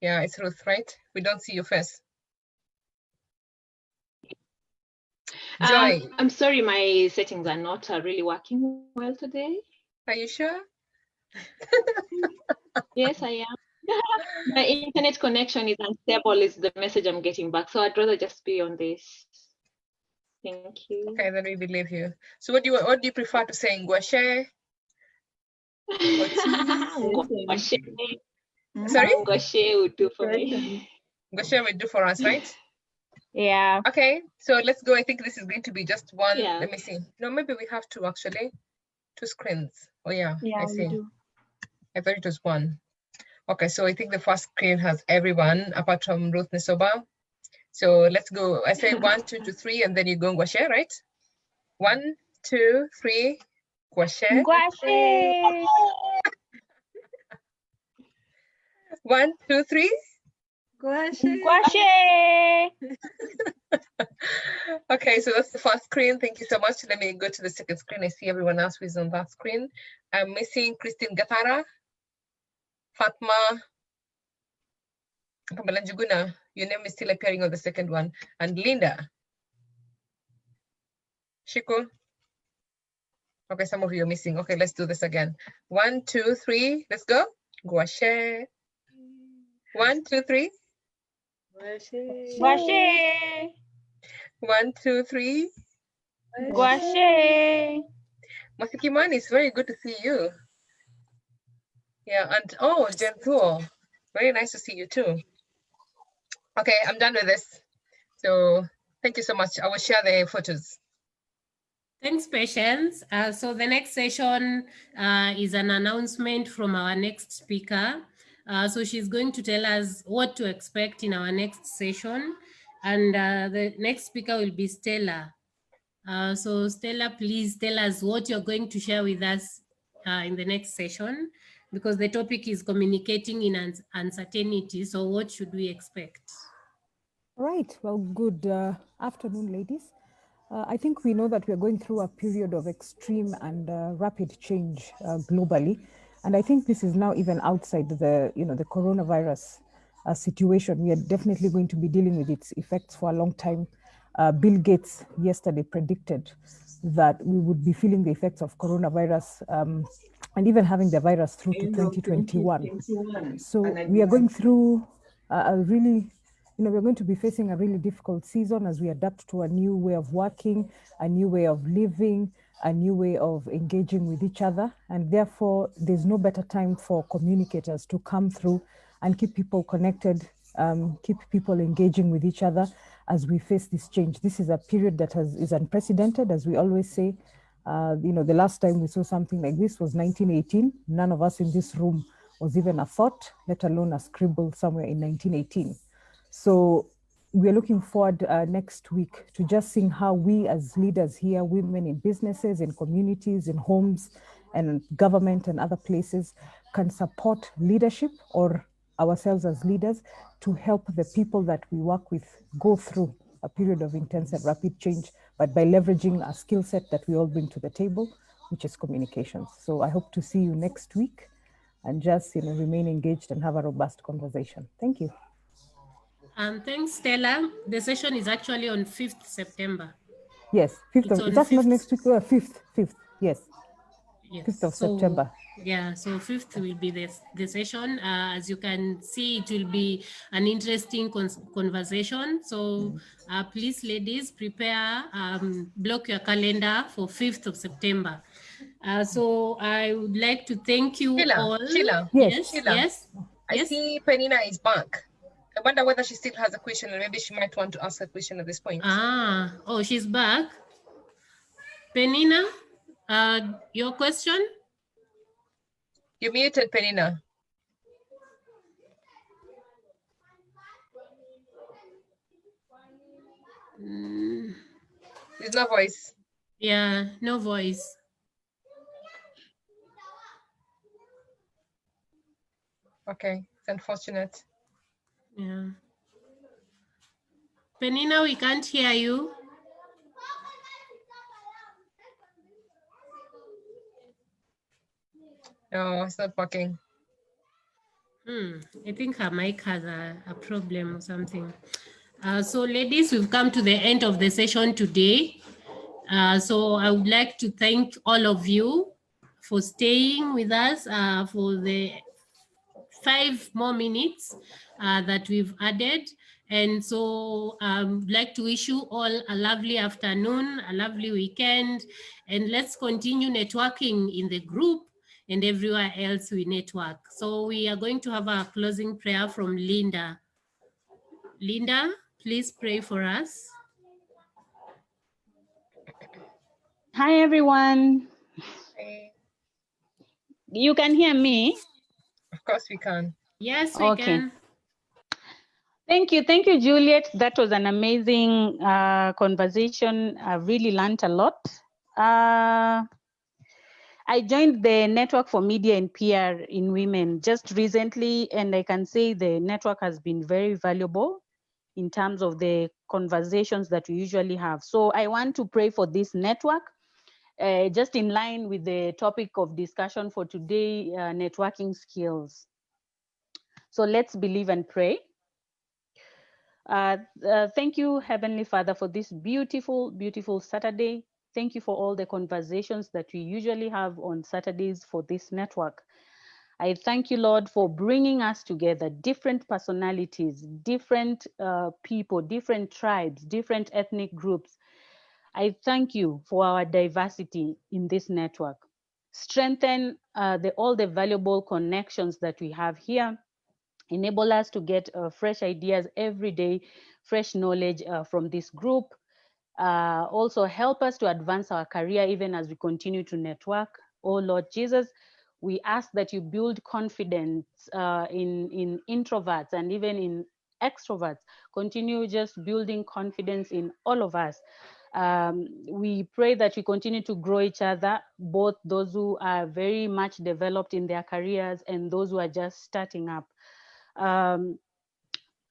Yeah, it's Ruth, right? We don't see your face. Joy, I'm sorry, my settings are not really working well today. are you sure? Yes, I am. My internet connection is unstable, is the message I'm getting back. So I'd rather just be on this. Thank you. Okay, then we believe you. So what do you prefer to say? Ngwashe? Ngwashe. Sorry? Ngwashe would do for me. Ngwashe will do for us, right? Yeah. Okay, so let's go. I think this is going to be just one. Yeah. Let me see. No, maybe we have two actually. Two screens. Oh yeah, Yeah, I we see. do. I thought it was one. Okay, so I think the first screen has everyone apart from Ruth Nesoba. So let's go. I say 1, 2 to 3, and then you go Ngwashe, right? 1, 2, 3, Ngwashe. Ngwashe. 1, 2, 3. Ngwashe. Okay, so that's the first screen. Thank you so much. Let me go to the second screen. I see everyone else who is on that screen. I'm missing Christine Gatara, Fatma, Kamalanjuguna. Your name is still appearing on the second one. And Linda. Shiko. Okay, some of you are missing. Okay, let's do this again. 1, 2, 3. Let's go. Ngwashe. 1, 2, 3. Ngwashe. 1, 2, 3. Ngwashe. Masikimani, it's very good to see you. Yeah, and oh, Jentuo, very nice to see you too. Okay, I'm done with this. So thank you so much. I will share the photos. Thanks, Patience. So the next session is an announcement from our next speaker. So she's going to tell us what to expect in our next session. And the next speaker will be Stella. So Stella, please tell us what you're going to share with us in the next session, because the topic is communicating in uncertainty. So what should we expect? All right, well, good afternoon, ladies. I think we know that we are going through a period of extreme and rapid change globally. And I think this is now even outside the coronavirus situation. We are definitely going to be dealing with its effects for a long time. Bill Gates yesterday predicted that we would be feeling the effects of coronavirus and even having the virus through to 2021. So we are going through a really, we're going to be facing a really difficult season as we adapt to a new way of working, a new way of living, a new way of engaging with each other. And therefore, there's no better time for communicators to come through and keep people connected, keep people engaging with each other as we face this change. This is a period that is unprecedented, as we always say. The last time we saw something like this was 1918. None of us in this room was even a thought, let alone a scribble somewhere in 1918. So we're looking forward next week to just seeing how we as leaders here, women in businesses, in communities, in homes, and government and other places can support leadership or ourselves as leaders to help the people that we work with go through a period of intense and rapid change, but by leveraging a skill set that we all bring to the table, which is communications. So I hope to see you next week and just remain engaged and have a robust conversation. Thank you. Thanks, Stella. The session is actually on 5th September. Yes, 5th. That's not next week. 5th. Yes. Yes. 5th of September. Yeah, so 5th will be the session. As you can see, it will be an interesting conversation. So please, ladies, prepare, block your calendar for 5th of September. So I would like to thank you all. Sheila. Yes, Sheila. yes. I see Penina is back. I wonder whether she still has a question, and maybe she might want to ask a question at this point. Oh, she's back. Penina, your question? You're muted, Penina. There's no voice. Yeah, no voice. Okay, it's unfortunate. Yeah. Penina, we can't hear you. No, it's not working. I think her mic has a problem or something. So ladies, we've come to the end of the session today. So I would like to thank all of you for staying with us for the 5 more minutes that we've added. And so I'd like to wish you all a lovely afternoon, a lovely weekend, and let's continue networking in the group and everywhere else we network. So we are going to have a closing prayer from Linda. Linda, please pray for us. Hi, everyone. Hey, You can hear me? of course we can. Yes, we Okay. can. Thank you, Juliet. That was an amazing conversation. I really learned a lot. I joined the Network for Media and PR in Women just recently, and I can say the network has been very valuable in terms of the conversations that we usually have. So I want to pray for this network, just in line with the topic of discussion for today, networking skills. So let's believe and pray. Thank you, Heavenly Father, for this beautiful, beautiful Saturday. Thank you for all the conversations that we usually have on Saturdays for this network. I thank you, Lord, for bringing us together, different personalities, different people, different tribes, different ethnic groups. I thank you for our diversity in this network. Strengthen all the valuable connections that we have here. Enable us to get fresh ideas every day, fresh knowledge from this group. Also help us to advance our career even as we continue to network. Oh Lord Jesus, we ask that you build confidence in introverts and even in extroverts. Continue just building confidence in all of us. We pray that we continue to grow each other, both those who are very much developed in their careers and those who are just starting up.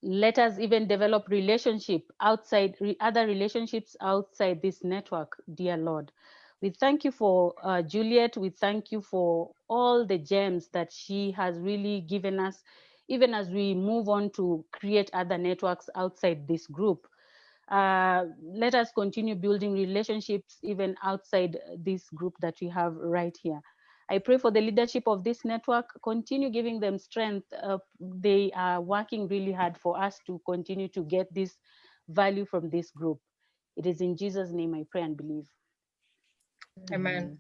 Let us even develop other relationships outside this network, dear Lord. We thank you for Juliet. We thank you for all the gems that she has really given us, even as we move on to create other networks outside this group. Let us continue building relationships even outside this group that we have right here. I pray for the leadership of this network. Continue giving them strength. They are working really hard for us to continue to get this value from this group. It is in Jesus' name I pray and believe. Amen.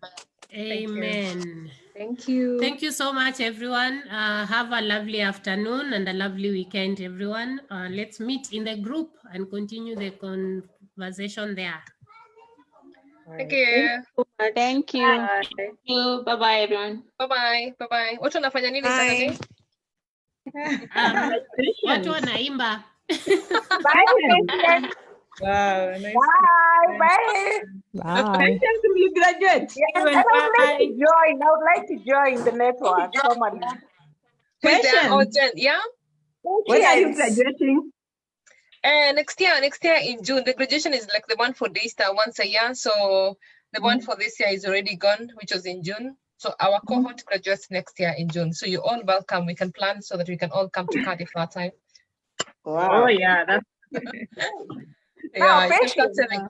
Amen. Thank you. Thank you so much, everyone. Have a lovely afternoon and a lovely weekend, everyone. Let's meet in the group and continue the conversation there. Thank you. Thank you. Thank you. Bye-bye, everyone. Bye-bye. Bye-bye. Watu wanafanya nini Saturday? Watu wanaimba. Wow, nice. Bye. Patience, will you graduate? Yes, and I would like to join. I would like to join the network formally. Who's there? Oh, Patience, Jen, yeah? when are you Patience. graduating? Next year in June. The graduation is like the one for Daystar once a year. So the one for this year is already gone, which was in June. So our cohort graduates next year in June. So you're all welcome. We can plan so that we can all come to Cardiff that time. Wow. Oh yeah, that's Yeah, you can start Patience. saving.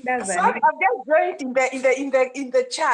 So I've just joined in the chat.